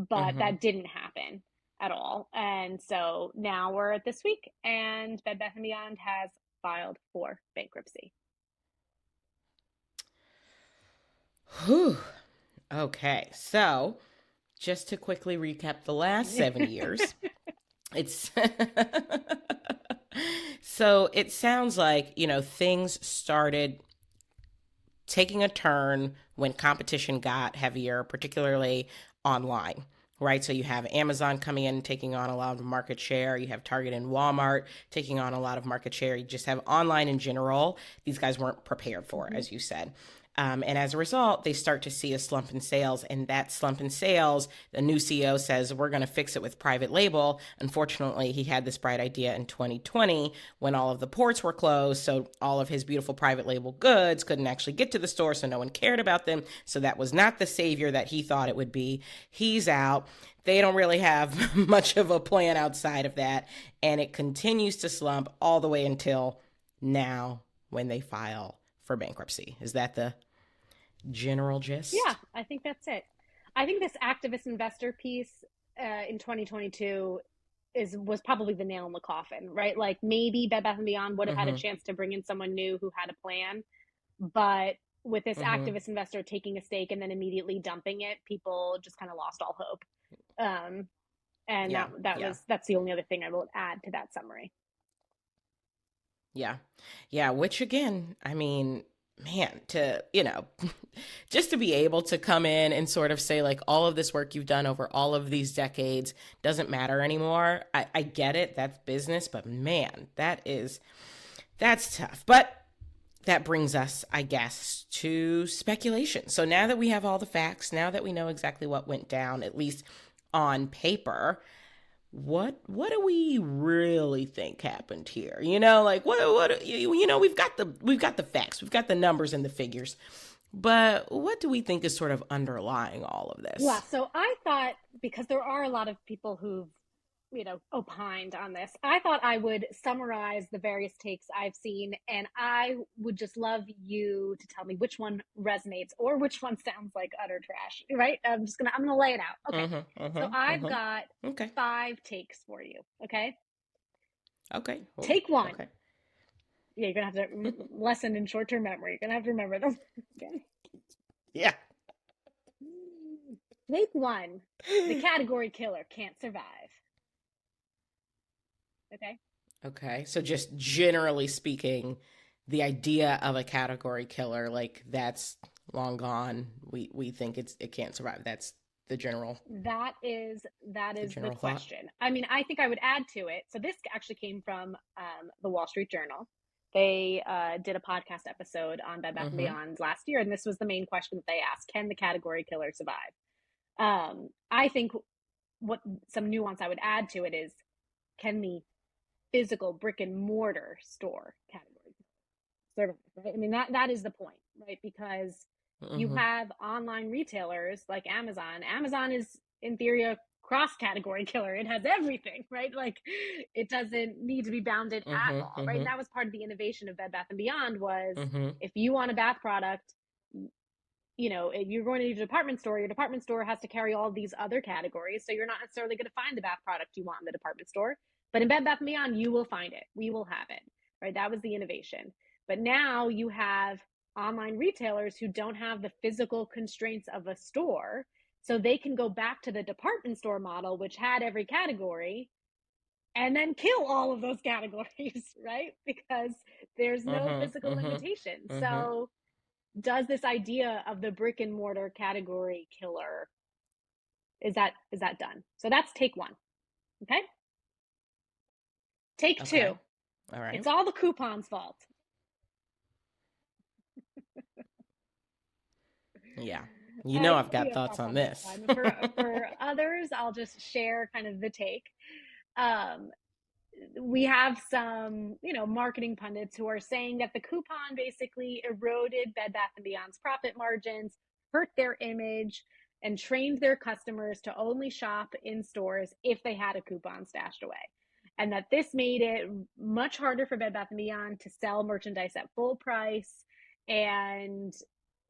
Mm-hmm. that didn't happen at all. And so now we're at this week, and Bed Bath and Beyond has filed for bankruptcy. Whew. Okay. So just to quickly recap the last 7 years, it's so it sounds like, things started taking a turn when competition got heavier, particularly online. Right. So you have Amazon coming in and taking on a lot of market share. You have Target and Walmart taking on a lot of market share. You just have online in general. These guys weren't prepared for, Mm-hmm. as you said. And as a result, they start to see a slump in sales. And that slump in sales, the new CEO says, we're going to fix it with private label. Unfortunately, he had this bright idea in 2020 when all of the ports were closed. So all of his beautiful private label goods couldn't actually get to the store. So no one cared about them. So that was not the savior that he thought it would be. He's out. They don't really have much of a plan outside of that. And it continues to slump all the way until now when they file for bankruptcy. Is that the general Yeah, gist? I think that's it. I think this activist investor piece in 2022 was probably the nail in the coffin, right? Like maybe Bed Bath and Beyond would have had a Mm-hmm. chance to bring in someone new who had a plan, but with this Mm-hmm. activist investor taking a stake and then immediately dumping it, people just kind of lost all hope. Um, and Yeah. Yeah. that's the only other thing I will add to that summary. Yeah. Yeah. Which again, I mean, man, just to be able to come in and sort of say, like, all of this work you've done over all of these decades doesn't matter anymore. I get it. That's business. But man, that's tough. But that brings us, I guess, to speculation. So now that we have all the facts, now that we know exactly what went down, at least on paper, what do we really think happened here? Like we've got the facts, we've got the numbers and the figures, but what do we think is sort of underlying all of Yeah, this? so I thought, because there are a lot of people who've, opined on this, I thought I would summarize the various takes I've seen, and I would just love you to tell me which one resonates or which one sounds like utter trash, right? I'm gonna lay it out. Okay. Mm-hmm. So Mm-hmm. I've got Mm-hmm. Okay. 5 takes for you. Okay. Okay. Oh, Take one. okay. Yeah, you're gonna have to lesson in short-term memory. You're gonna have to remember them. Okay. Yeah. Take one. The category killer can't survive. Okay. Okay. So just generally speaking, the idea of a category killer, like, that's long gone. We think it can't survive. That's the general the That is the general thought. question. I mean, I think I would add to it. So this actually came from the Wall Street Journal. They did a podcast episode on Bed Bath and Mm-hmm. Beyond last year, and this was the main question that they asked: can the category killer survive? I think what some nuance I would add to it is: can the physical brick and mortar store category survive? Right? I mean, that is the point, right? Because you Mm-hmm. have online retailers like Amazon. Amazon is, in theory, a cross category killer. It has everything, right? Like, it doesn't need to be bounded at Mm-hmm. all, right? And Mm-hmm. that was part of the innovation of Bed Bath and Beyond was, Mm-hmm. if you want a bath product, if you're going to your department store, your department store has to carry all these other categories. So you're not necessarily going to find the bath product you want in the department store. But in Bed Bath and Beyond, you will find it. We will have it, right? That was the innovation. But now you have online retailers who don't have the physical constraints of a store. So they can go back to the department store model, which had every category, and then kill all of those categories, right? Because there's no Mm-hmm. physical Mm-hmm. limitation. Mm-hmm. So does this idea of the brick and mortar category killer, is that done? So that's take one. Okay. Take Okay. two. All right. It's all the coupon's fault. Yeah. You know I I've see got a thoughts thoughts on on this this. one. For others, I'll just share kind of the take. Um, we have some, marketing pundits who are saying that the coupon basically eroded Bed Bath and Beyond's profit margins, hurt their image, and trained their customers to only shop in stores if they had a coupon stashed away. And that this made it much harder for Bed Bath and Beyond to sell merchandise at full price, and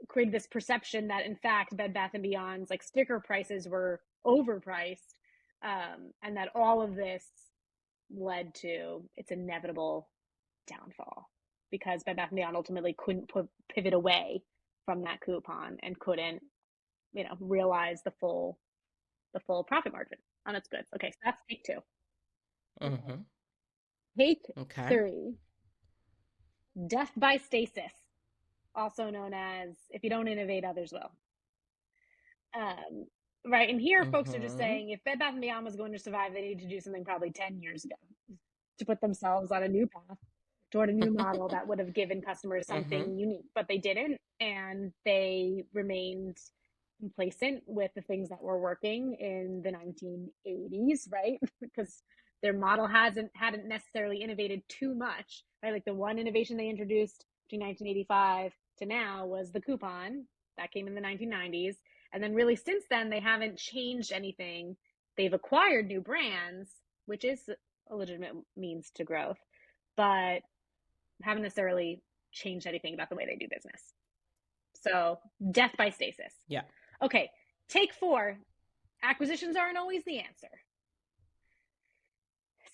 created this perception that in fact Bed Bath and Beyond's like sticker prices were overpriced, and that all of this led to its inevitable downfall because Bed Bath and Beyond ultimately couldn't pivot away from that coupon and couldn't, realize the full profit margin on its goods. Okay, so that's take two. Okay, Mm-hmm. take Okay. three: death by stasis, also known as if you don't innovate, others will. Right, and here folks are just Mm-hmm. saying if Bed Bath and Beyond was going to survive, they need to do something probably 10 years ago to put themselves on a new path toward a new model that would have given customers Mm-hmm. something unique, but they didn't, and they remained complacent with the things that were working in the 1980s, right? Because their model hadn't necessarily innovated too much, right? Like the one innovation they introduced between 1985 to now was the coupon that came in the 1990s, and then really since then they haven't changed anything. They've acquired new brands, which is a legitimate means to growth, but haven't necessarily changed anything about the way they do business. So, death by stasis. Yeah. Okay, take four: acquisitions aren't always the answer.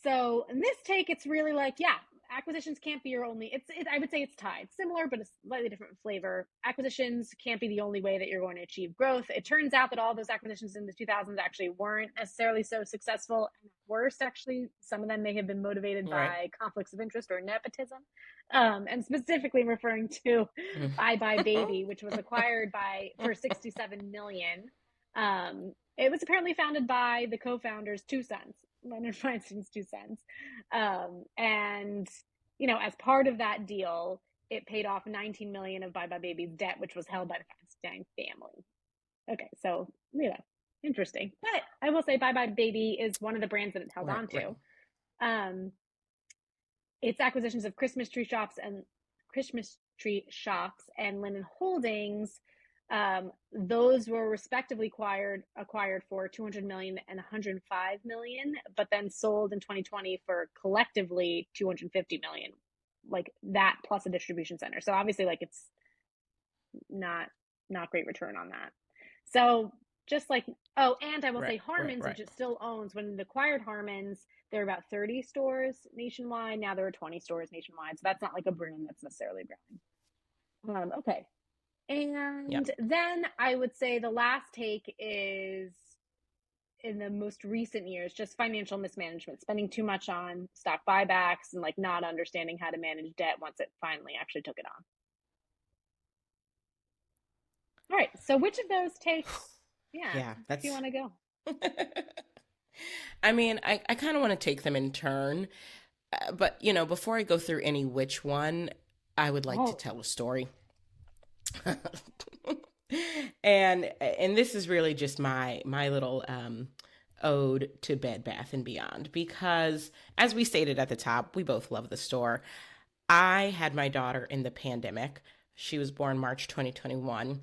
So in this take, it's really like, yeah, acquisitions can't be your only. I would say it's tied, similar but a slightly different flavor. Acquisitions can't be the only way that you're going to achieve growth. It turns out that all those acquisitions in the 2000s actually weren't necessarily so successful. And worse, actually, some of them may have been motivated Right. by conflicts of interest or nepotism. And specifically referring to Bye Bye Baby, which was acquired for 67 million. It was apparently founded by the co-founders' two sons, Leonard Feinstein's two sons. And, as part of that deal, it paid off 19 million of Bye Bye Baby's debt, which was held by the Feinstein family. Okay, so, interesting. But I will say Bye Bye Baby is one of the brands that it held Right. on Right. to. Its acquisitions of Christmas Tree Shops and Linden Holdings, those were respectively acquired for 200 million and 105 million, but then sold in 2020 for collectively 250 million, like that plus a distribution center. So obviously, like it's not great return on that. So just like, oh, and I will say Right. Right. Harmons, Right. which it still owns, when it acquired Harmons, there were about 30 stores nationwide. Now there are 20 stores nationwide. So that's not like a brand that's necessarily growing. Okay. Yeah. And then I would say the last take is in the most recent years, just financial mismanagement, spending too much on stock buybacks and like not understanding how to manage debt once it finally actually took it on. All right. So which of those takes, yeah, Yeah. do you That's. want to go? I mean, I kind of want to take them in turn, but before I go through any which one, I would like to Oh, tell a story. And this is really just my little ode to Bed Bath and Beyond, because as we stated at the top, we both love the store. I had my daughter in the pandemic. She was born March 2021.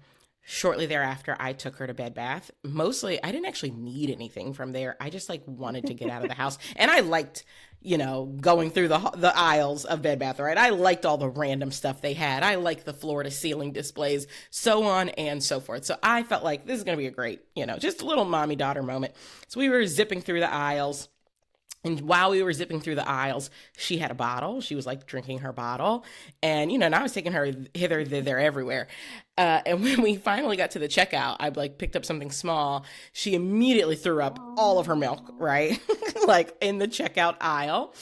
Shortly thereafter, I took her to Bed Bath. Mostly, I didn't actually need anything from there. I just like wanted to get out of the house, and I liked, going through the aisles of Bed Bath. Right, I liked all the random stuff they had. I liked the floor to ceiling displays, so on and so forth. So I felt like this is gonna be a great, just a little mommy daughter moment. So we were zipping through the aisles, And while we were zipping through the aisles, she had a bottle. She was like drinking her bottle. And, and I was taking her hither, thither, everywhere. And when we finally got to the checkout, I like picked up something small. She immediately threw up all of her milk, Oh, right? Like in the checkout aisle.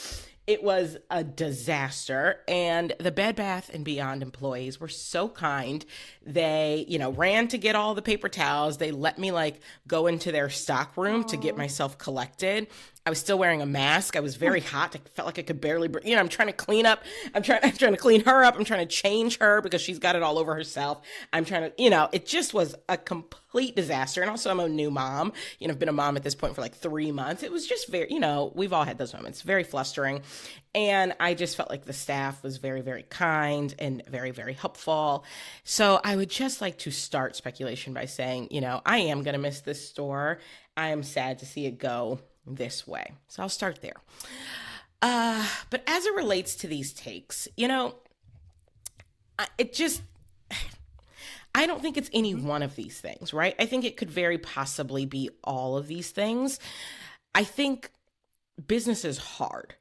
It was a disaster. And the Bed Bath and Beyond employees were so kind. They, ran to get all the paper towels. They let me like go into their stock room to get oh, myself collected. I was still wearing a mask. I was very hot. I felt like I could barely breathe. I'm trying to clean up. I'm trying to clean her up. I'm trying to change her because she's got it all over herself. I'm trying to, it just was a complete disaster. And also I'm a new mom. I've been a mom at this point for like 3 months. It was just very, we've all had those moments, very flustering. And I just felt like the staff was very, very kind and very, very helpful. So I would just like to start speculation by saying, I am going to miss this store. I am sad to see it go this way. So I'll start there. But as it relates to these takes, it just, I don't think it's any mhm. one of these things, right? I think it could very possibly be all of these things. I think business is hard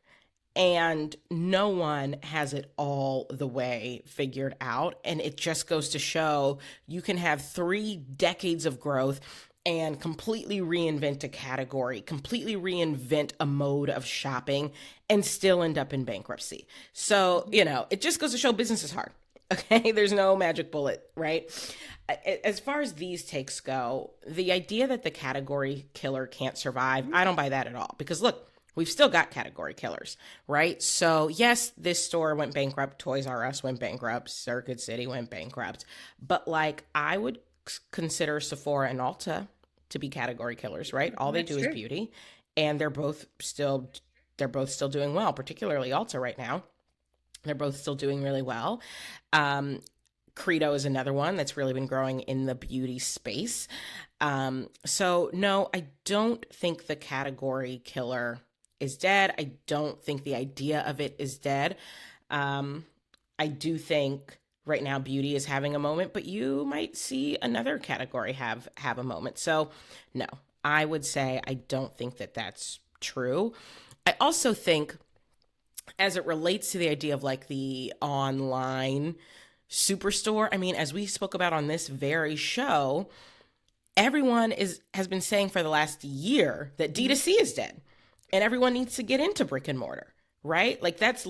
and no one has it all the way figured out. And it just goes to show you can have 3 decades of growth and completely reinvent a category, completely reinvent a mode of shopping, and still end up in bankruptcy. So, it just goes to show business is hard. Okay, there's no magic bullet, right? As far as these takes go, the idea that the category killer can't survive, I don't buy that at all. Because look, we've still got category killers, right? So, yes, this store went bankrupt, Toys R Us went bankrupt, Circuit City went bankrupt. But like, I would consider Sephora and Ulta to be category killers, right? All they That's do is true. beauty, and they're both still doing well, particularly Ulta right now. They're both still doing really well. Um, Credo is another one that's really been growing in the beauty space. So, no, I don't think the category killer is dead. I don't think the idea of it is dead. Um, I do think right now beauty is having a moment, but you might see another category have a moment. So, no, I would say I don't think that that's true. I also think as it relates to the idea of like the online superstore, I mean, as we spoke about on this very show, everyone is has been saying for the last year that Mhm. D2C is dead and everyone needs to get into brick and mortar, right? Like that's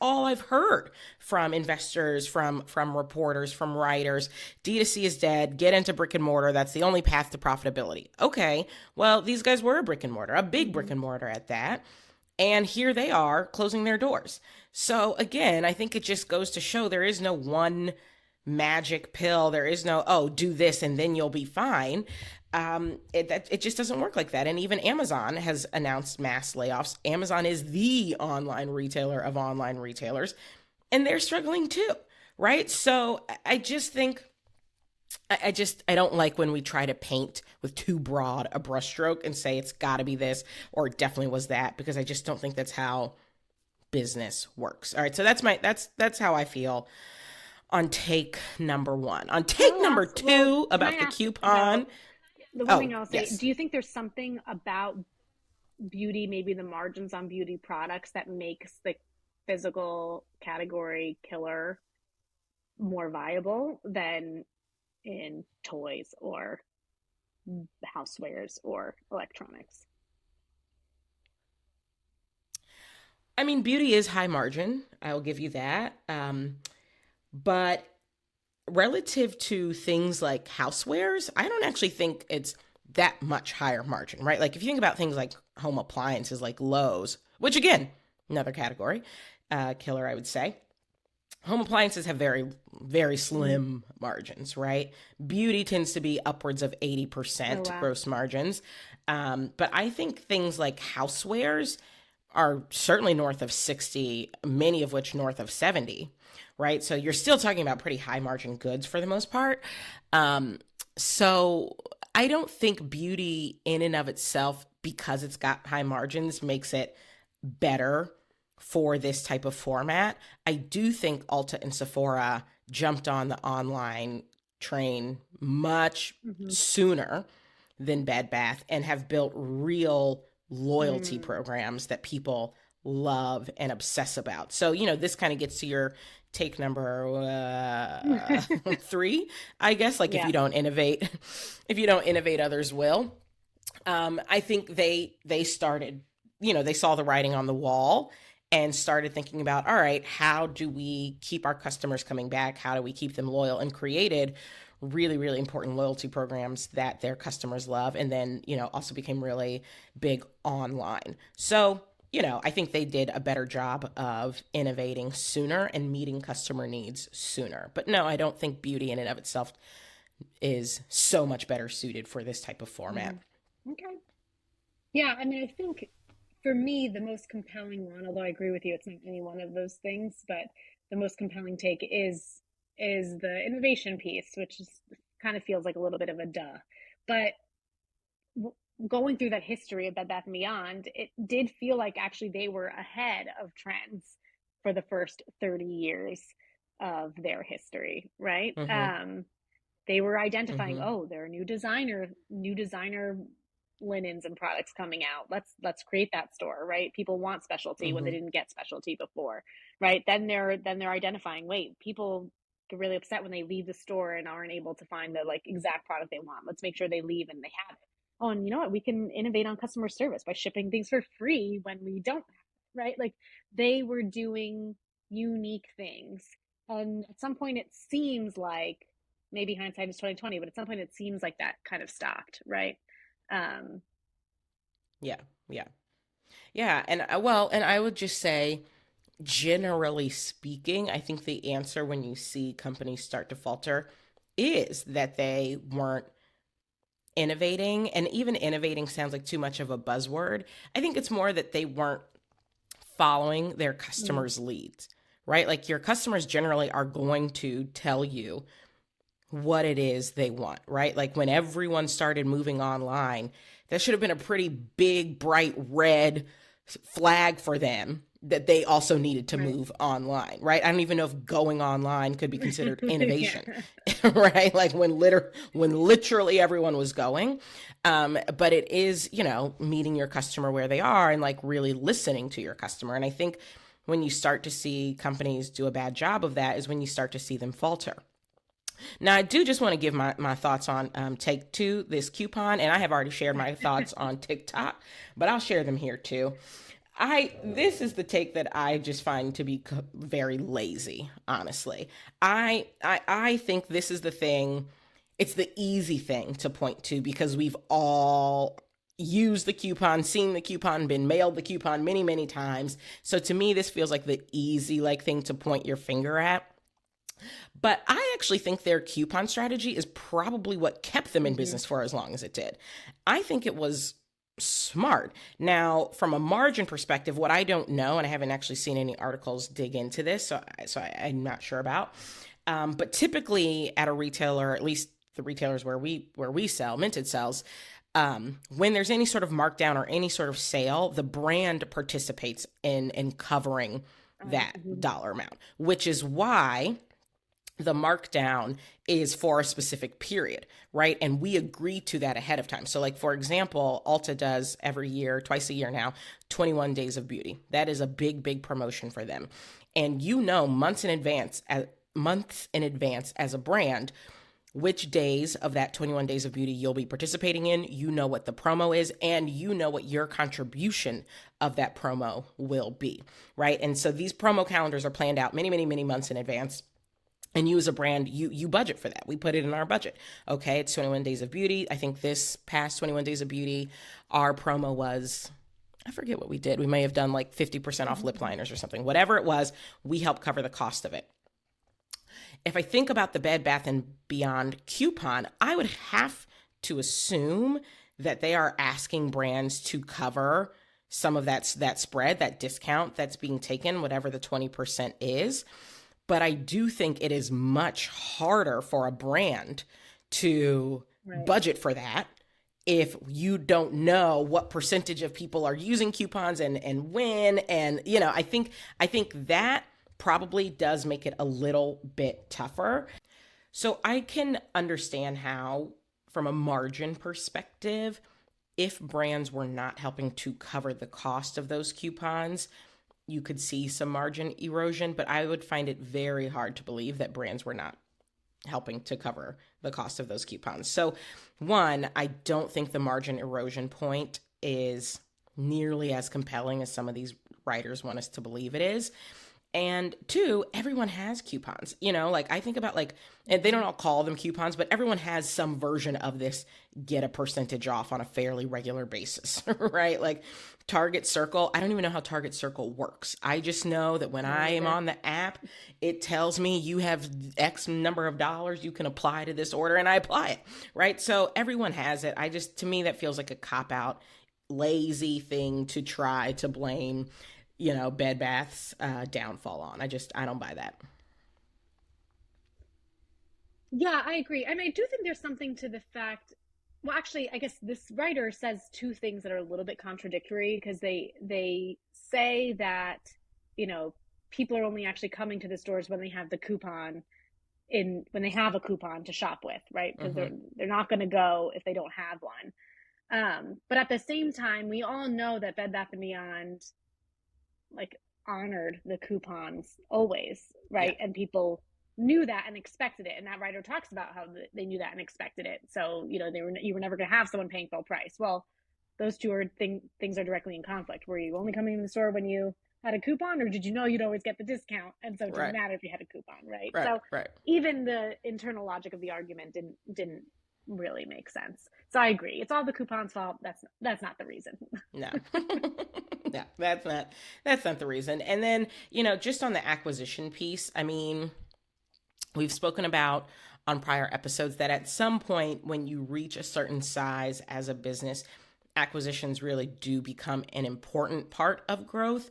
all I've heard from investors, from reporters, from writers. D2C is dead, get into brick and mortar, that's the only path to profitability. Okay, well, these guys were a brick and mortar, a big brick Mhm. and mortar at that. And here they are closing their doors. So again, I think it just goes to show there is no one magic pill. There is no, oh, do this and then you'll be fine. It just doesn't work like that. And even Amazon has announced mass layoffs. Amazon is the online retailer of online retailers, and they're struggling too, right? So I just think I don't like when we try to paint with too broad a brushstroke and say it's got to be this or it definitely was that, because I just don't think that's how business works. All right, so that's how I feel on take number one. On take I'll number ask, well, two can I about the ask coupon. about the one Oh thing I'll say? yes, Do you think there's something about beauty, maybe the margins on beauty products, that makes the physical category killer more viable than in toys or housewares or electronics? I mean beauty is high margin. I will give you that. But relative to things like housewares, I don't actually think it's that much higher margin, right? Like if you think about things like home appliances like Lowe's, which again, another category, killer, I would say. Home appliances have very, very Mhm. slim margins, right? Beauty tends to be upwards of Oh, 80% wow. gross margins. But I think things like housewares are certainly north of 60, many of which north of 70, right? So you're still talking about pretty high margin goods for the most part. Um, so I don't think beauty in and of itself, because it's got high margins, makes it better for this type of format. I do think Ulta and Sephora jumped on the online train much Hmm. sooner than Bed Bath and have built real loyalty Mm. programs that people love and obsess about. So, this kind of gets to your take number 3, I guess. Like, if Yeah. you don't innovate, if you don't innovate, others will. I think they started, they saw the writing on the wall and started thinking about, all right, how do we keep our customers coming back? How do we keep them loyal? And created really, really important loyalty programs that their customers love. And then, also became really big online. So, I think they did a better job of innovating sooner and meeting customer needs sooner. But no, I don't think beauty in and of itself is so much better suited for this type of format. Mhm. Okay. Yeah, I mean, I think for me, the most compelling one, although I agree with you, it's not any one of those things, but the most compelling take is the innovation piece, which is kind of feels like a little bit of a duh. But w- going through that history of Bed Bath and Beyond, it did feel like actually they were ahead of trends for the first 30 years of their history, right? Mm-hmm. They were identifying, Mm-hmm. oh, there are new designer linens and products coming out. Let's create that store, right? People want specialty when they Mm-hmm. didn't get specialty before, right? Then they're identifying, wait, people get really upset when they leave the store and aren't able to find the like exact product they want. Let's make sure they leave and they have it. Oh, and you know what? We can innovate on customer service by shipping things for free when we don't have it, right? Like they were doing unique things. And at some point it seems like maybe hindsight is 2020, but at some point it seems like that kind of stopped, right? Um, Yeah. Yeah. Yeah. And well, and I would just say, generally speaking, I think the answer when you see companies start to falter is that they weren't innovating. And even innovating sounds like too much of a buzzword. I think it's more that they weren't following their mm, customers' leads, right? Like your customers generally are going to tell you what it is they want, right? Like when everyone started moving online, that should have been a pretty big, bright red flag for them that they also needed to right. move online, right? I don't even know if going online could be considered innovation, Yeah. right? Like when literally everyone was going. But it is, meeting your customer where they are and like really listening to your customer. And I think when you start to see companies do a bad job of that is when you start to see them falter. Now, I do just want to give my thoughts on Take Two, this coupon, and I have already shared my thoughts on TikTok, but I'll share them here too. This is the take that I just find to be very lazy, honestly. I think this is the thing. It's the easy thing to point to because we've all used the coupon, seen the coupon, been mailed the coupon many, many times. So to me, this feels like the easy like thing to point your finger at. But I actually think their coupon strategy is probably what kept them in Hmm. business for as long as it did. I think it was smart. Now, from a margin perspective, what I don't know, and I haven't actually seen any articles dig into this, I'm not sure about. But typically, at a retailer, at least the retailers where we sell, Minted sells. When there's any sort of markdown or any sort of sale, the brand participates in covering that Mhm. dollar amount, which is why the markdown is for a specific period, right? And we agree to that ahead of time. So, like, for example, Ulta does every year, twice a year now, 21 Days of Beauty. That is a big, big promotion for them. And months in advance as a brand, which days of that 21 Days of Beauty you'll be participating in. You know what the promo is, and you know what your contribution of that promo will be, right? And so these promo calendars are planned out many, many, many months in advance, and you as a brand, you budget for that. We put it in our budget. Okay, it's 21 Days of Beauty. I think this past 21 Days of Beauty, our promo was, I forget what we did. We may have done like 50% off lip liners or something. Whatever it was, we helped cover the cost of it. If I think about the Bed Bath and Beyond coupon, I would have to assume that they are asking brands to cover some of that spread, that discount that's being taken, whatever the 20% is. But I do think it is much harder for a brand to Right. budget for that if you don't know what percentage of people are using coupons and when. And I think that probably does make it a little bit tougher. So I can understand how, from a margin perspective, if brands were not helping to cover the cost of those coupons, you could see some margin erosion, but I would find it very hard to believe that brands were not helping to cover the cost of those coupons. So, one, I don't think the margin erosion point is nearly as compelling as some of these writers want us to believe it is. And two, everyone has coupons. Like I think about like, and they don't all call them coupons, but everyone has some version of this get a percentage off on a fairly regular basis, right? Like Target Circle, I don't even know how Target Circle works. I just know that when I am on the app, it tells me you have X number of dollars you can apply to this order, and I apply it, right? So everyone has it. To me, that feels like a cop out, lazy thing to try to blame Bed Bath's downfall on. I don't buy that. Yeah, I agree. And I do think there's something to the fact, well, actually, I guess this writer says two things that are a little bit contradictory because they say that, you know, people are only actually coming to the stores when they have the coupon when they have a coupon to shop with, right? Because they're not going to go if they don't have one. But at the same time, we all know that Bed Bath & Beyond like honored the coupons always, right? Yeah. And people knew that and expected it. And that writer talks about how they knew that and expected it. So, you were never going to have someone paying full price. Well, those two things are directly in conflict. Were you only coming to the store when you had a coupon, or did you know you'd always get the discount? And so it didn't matter if you had a coupon, right? So even the internal logic of the argument didn't really make sense. So I agree. It's all the coupon's fault. That's not the reason. No. No, that's not the reason. And then, just on the acquisition piece, I mean, we've spoken about on prior episodes that at some point when you reach a certain size as a business, acquisitions really do become an important part of growth.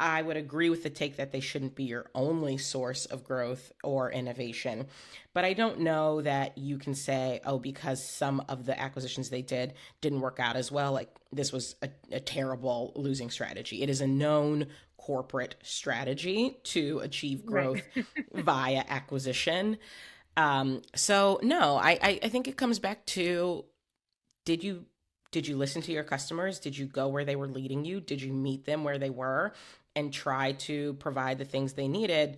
I would agree with the take that they shouldn't be your only source of growth or innovation. But I don't know that you can say, oh, because some of the acquisitions they didn't work out as well, like this was a terrible losing strategy. It is a known corporate strategy to achieve growth via acquisition. So no, I think it comes back to, did you listen to your customers? Did you go where they were leading you? Did you meet them where they were and try to provide the things they needed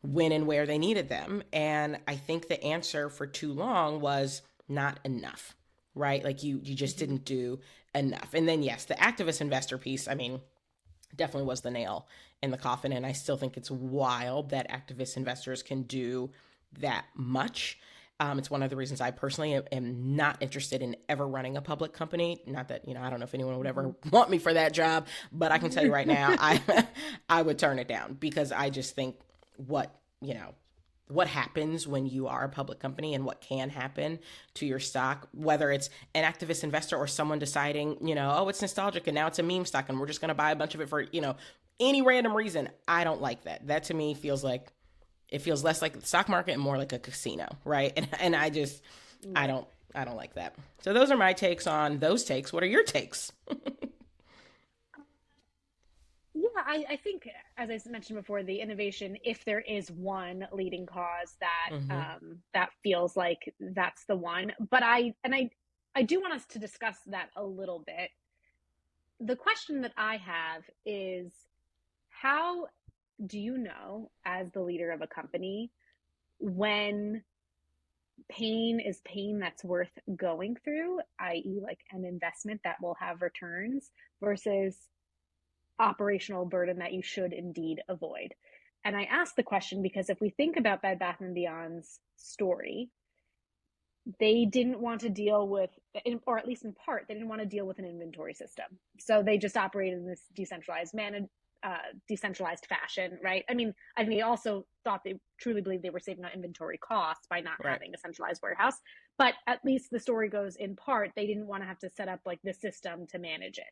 when and where they needed them? And I think the answer for too long was not enough, right? Like you just didn't do enough. And then yes, the activist investor piece, I mean, definitely was the nail in the coffin. And I still think it's wild that activist investors can do that much. It's one of the reasons I personally am not interested in ever running a public company. Not that, I don't know if anyone would ever want me for that job, but I can tell you right now, I would turn it down because I just think what happens when you are a public company and what can happen to your stock, whether it's an activist investor or someone deciding, oh, it's nostalgic and now it's a meme stock and we're just going to buy a bunch of it for, any random reason. I don't like that. That to me feels less like the stock market and more like a casino, right? And I just, I don't like that. So those are my takes on those takes. What are your takes? Yeah, I think, as I mentioned before, the innovation, if there is one leading cause that that feels like that's the one. But I do want us to discuss that a little bit. The question that I have is, how do you know, as the leader of a company, when pain is pain that's worth going through, i.e., like an investment that will have returns, versus operational burden that you should indeed avoid? And I ask the question because if we think about Bed Bath & Beyond's story, they didn't want to deal with, or at least in part, they didn't want to deal with an inventory system. So they just operated in this decentralized fashion, right? I mean, I think they also thought, they truly believed they were saving on inventory costs by not having a centralized warehouse. But at least the story goes, in part, they didn't want to have to set up like the system to manage it,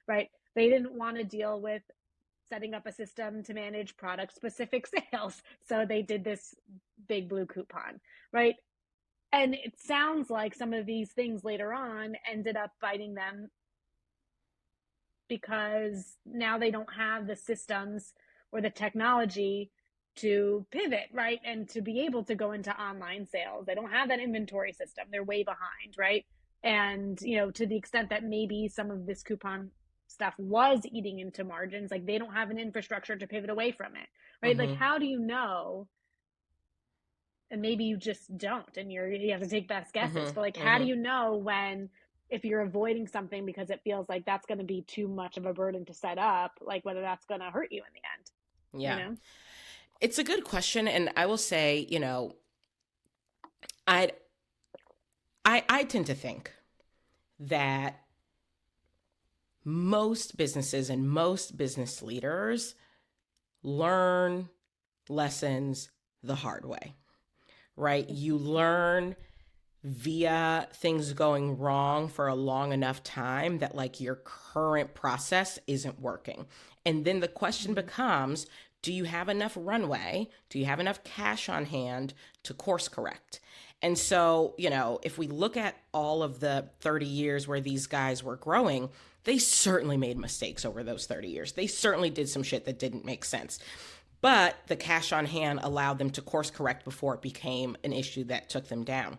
right? They didn't want to deal with setting up a system to manage product specific sales. So they did this big blue coupon, right? And it sounds like some of these things later on ended up biting them because now they don't have the systems or the technology to pivot, right? And to be able to go into online sales. They don't have that inventory system. They're way behind, right? And, to the extent that maybe some of this coupon stuff was eating into margins, like they don't have an infrastructure to pivot away from it, right? Like, Mm-hmm. how do you know? And maybe you just don't, and you have to take best guesses. But like, Mm-hmm. how do Mm-hmm. you know when, if you're avoiding something because it feels like that's going to be too much of a burden to set up, like whether that's going to hurt you in the end, you Yeah. know? It's a good question. And I will say, I I tend to think that most businesses and most business leaders learn lessons the hard way, right? You learn via things going wrong for a long enough time that like your current process isn't working. And then the question Mm-hmm. becomes, do you have enough runway? Do you have enough cash on hand to course correct? And so, if we look at all of the 30 years where these guys were growing, they certainly made mistakes over those 30 years. They certainly did some shit that didn't make sense. But the cash on hand allowed them to course correct before it became an issue that took them down.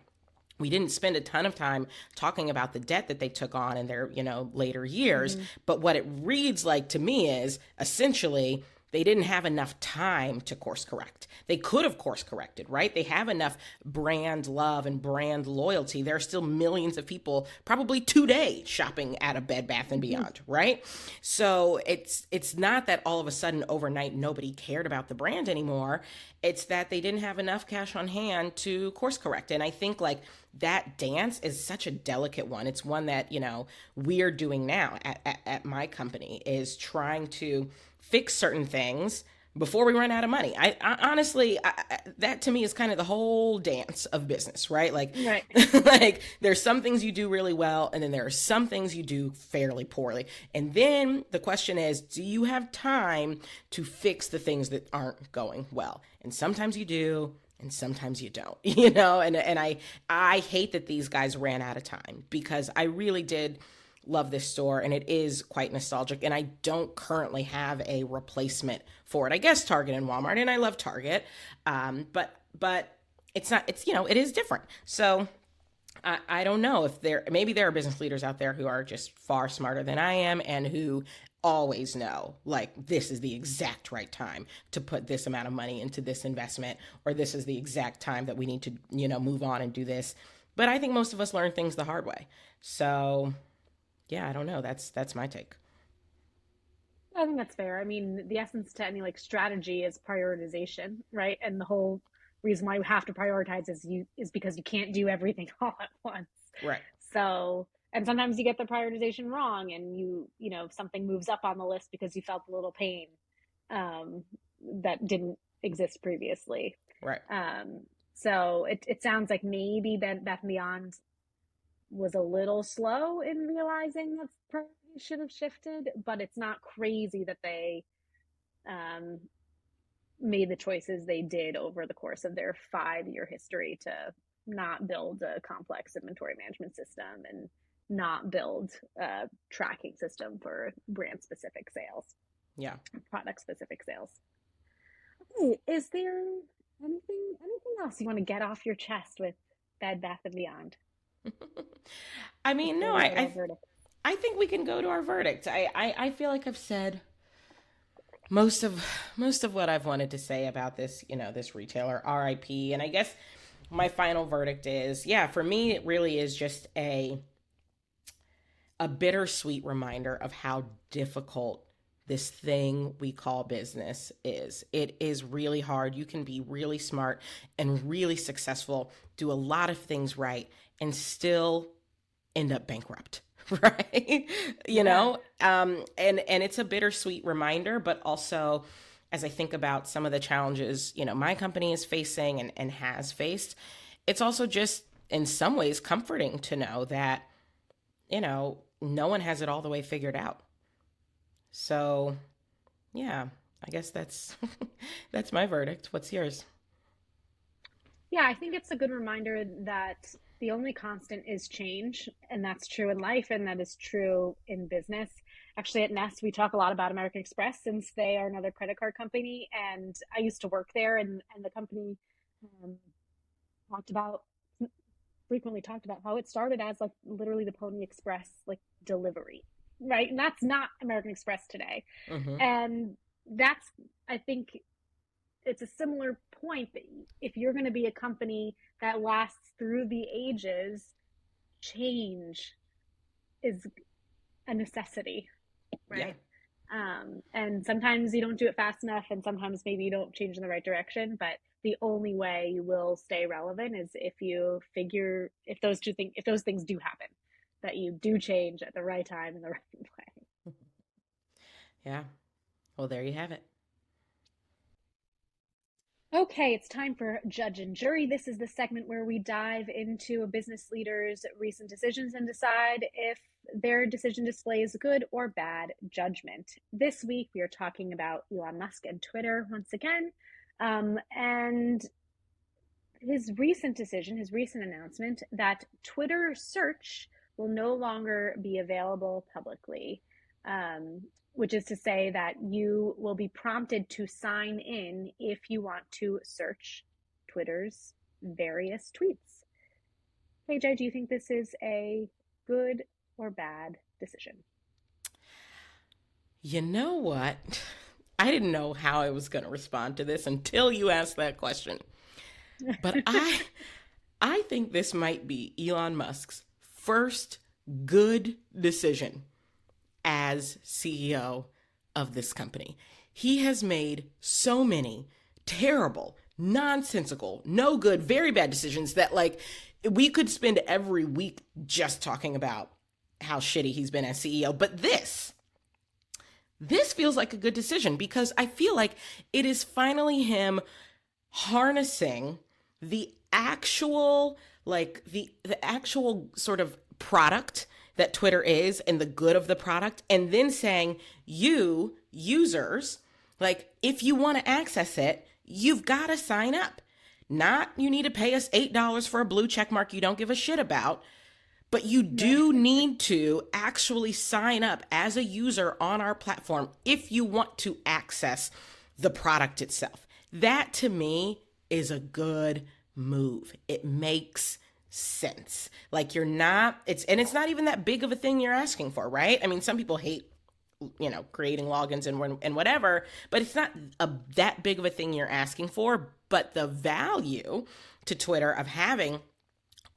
We didn't spend a ton of time talking about the debt that they took on in their, later years. Mm-hmm. But what it reads like to me is essentially they didn't have enough time to course correct. They could have course corrected, right? They have enough brand love and brand loyalty. There are still millions of people probably today shopping at a Bed Bath and Mm-hmm. Beyond, right? So it's not that all of a sudden overnight nobody cared about the brand anymore. It's that they didn't have enough cash on hand to course correct. And I think like that dance is such a delicate one. It's one that, we're doing now at my company is trying to fix certain things before we run out of money. I honestly, that to me is kind of the whole dance of business, right? Like, Right. like there's some things you do really well, and then there are some things you do fairly poorly. And then the question is, do you have time to fix the things that aren't going well? And sometimes you do, and sometimes you don't, and I hate that these guys ran out of time because I really did love this store and it is quite nostalgic, and I don't currently have a replacement for it. I guess Target and Walmart, and I love Target, but it's not, it is different. So I don't know if maybe there are business leaders out there who are just far smarter than I am and who always know like this is the exact right time to put this amount of money into this investment, or this is the exact time that we need to move on and do this. But I think most of us learn things the hard way. So yeah, I don't know. That's my take. I think that's fair. I mean, the essence to any like strategy is prioritization, right? And the whole reason why you have to prioritize is because you can't do everything all at once. Right. So, and sometimes you get the prioritization wrong, and something moves up on the list because you felt a little pain um, that didn't exist previously. Right. Um, so it sounds like maybe Bed Bath and Beyond was a little slow in realizing that priorities should have shifted, but it's not crazy that they um, made the choices they did over the course of their 5-year history to not build a complex inventory management system and not build a tracking system for brand specific sales, Yeah. product specific sales. Okay, is there anything else you want to get off your chest with Bed Bath and Beyond I mean, no, before we go to our verdict? I think we can go to our verdict. I feel like I've said most of what I've wanted to say about this, this retailer, RIP. And I guess my final verdict is, yeah, for me it really is just a bittersweet reminder of how difficult this thing we call business is. It is really hard. You can be really smart and really successful, do a lot of things right, and still end up bankrupt. Right. Yeah. And it's a bittersweet reminder, but also as I think about some of the challenges my company is facing and has faced, it's also just in some ways comforting to know that no one has it all the way figured out. So yeah, I guess that's that's my verdict. What's yours? Yeah, I think it's a good reminder that the only constant is change, and that's true in life, and that is true in business. Actually, at Nest, we talk a lot about American Express since they are another credit card company, and I used to work there, and the company um, talked about frequently talked about how it started as like literally the Pony Express like delivery, right? And that's not American Express today. Mm-hmm. And that's, I think it's a similar point that if you're going to be a company that lasts through the ages, change is a necessity, Yeah. right? And sometimes you don't do it fast enough, and sometimes maybe you don't change in the right direction. But the only way you will stay relevant is if you figure if those things do happen, that you do change at the right time in the right way. Yeah. Well, there you have it. Okay, it's time for Judge and Jury. This is the segment where we dive into a business leader's recent decisions and decide if their decision displays good or bad judgment. This week, we are talking about Elon Musk and Twitter once again. And his recent decision, his recent announcement that Twitter search will no longer be available publicly, which is to say that you will be prompted to sign in if you want to search Twitter's various tweets. KJ, do you think this is a good or bad decision? You know what? I didn't know how I was going to respond to this until you asked that question. But I think this might be Elon Musk's first good decision as CEO of this company. He has made so many terrible, nonsensical, no good, very bad decisions that like we could spend every week just talking about how shitty he's been as CEO. But this feels like a good decision because I feel like it is finally him harnessing the actual the actual sort of product that Twitter is and the good of the product, and then saying, you users, like if you want to access it, you've got to sign up. Not you need to pay us $8 for a blue check mark you don't give a shit about, but you do need to actually sign up as a user on our platform if you want to access the product itself. That to me is a good move. It makes sense. Like you're not, it's not even that big of a thing you're asking for, right? I mean, some people hate, creating logins and whatever, but it's not that big of a thing you're asking for. But the value to Twitter of having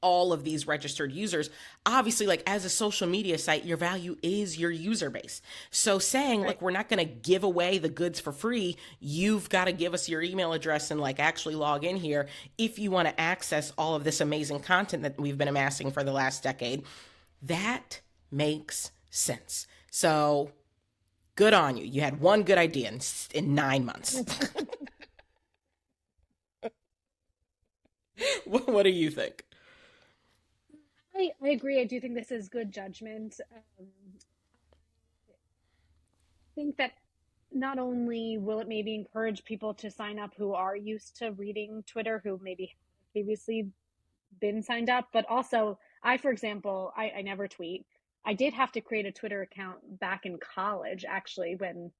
all of these registered users, obviously, like as a social media site, your value is your user base. So saying, Right. look, we're not going to give away the goods for free, you've got to give us your email address and like actually log in here if you want to access all of this amazing content that we've been amassing for the last decade. That makes sense. So good on you. You had one good idea in 9 months. What do you think? I agree. I do think this is good judgment. Think that not only will it maybe encourage people to sign up who are used to reading Twitter, who maybe have previously been signed up, but also for example, I never tweet. I did have to create a Twitter account back in college, actually, when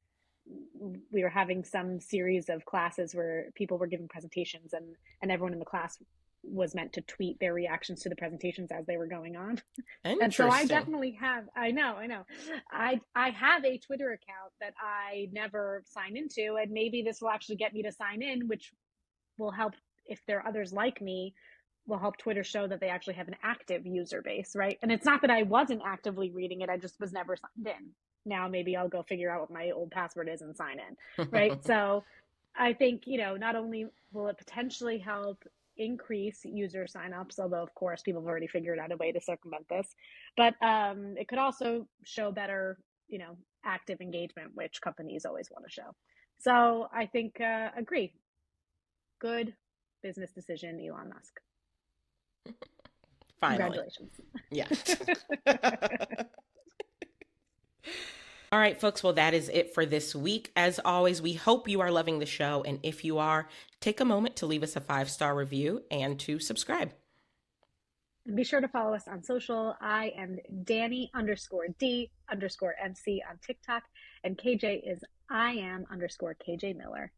we were having some series of classes where people were giving presentations, and everyone in the class was meant to tweet their reactions to the presentations as they were going on. And so I Interesting. definitely have, I know. I have a Twitter account that I never sign into, and maybe this will actually get me to sign in, which will help if there are others like me, will help Twitter show that they actually have an active user base, right? And it's not that I wasn't actively reading it, I just was never signed in. Now maybe I'll go figure out what my old password is and sign in, right? So I think, not only will it potentially help increase user signups, although of course people have already figured out a way to circumvent this, but it could also show better, active engagement, which companies always want to show. So I think, agree. Good business decision, Elon Musk. Finally. Congratulations. Yeah. All right, folks. Well, that is it for this week. As always, we hope you are loving the show. And if you are, take a moment to leave us a 5-star review and to subscribe. And be sure to follow us on social. I am Danny_D_MC on TikTok. And KJ is I am _KJ Miller.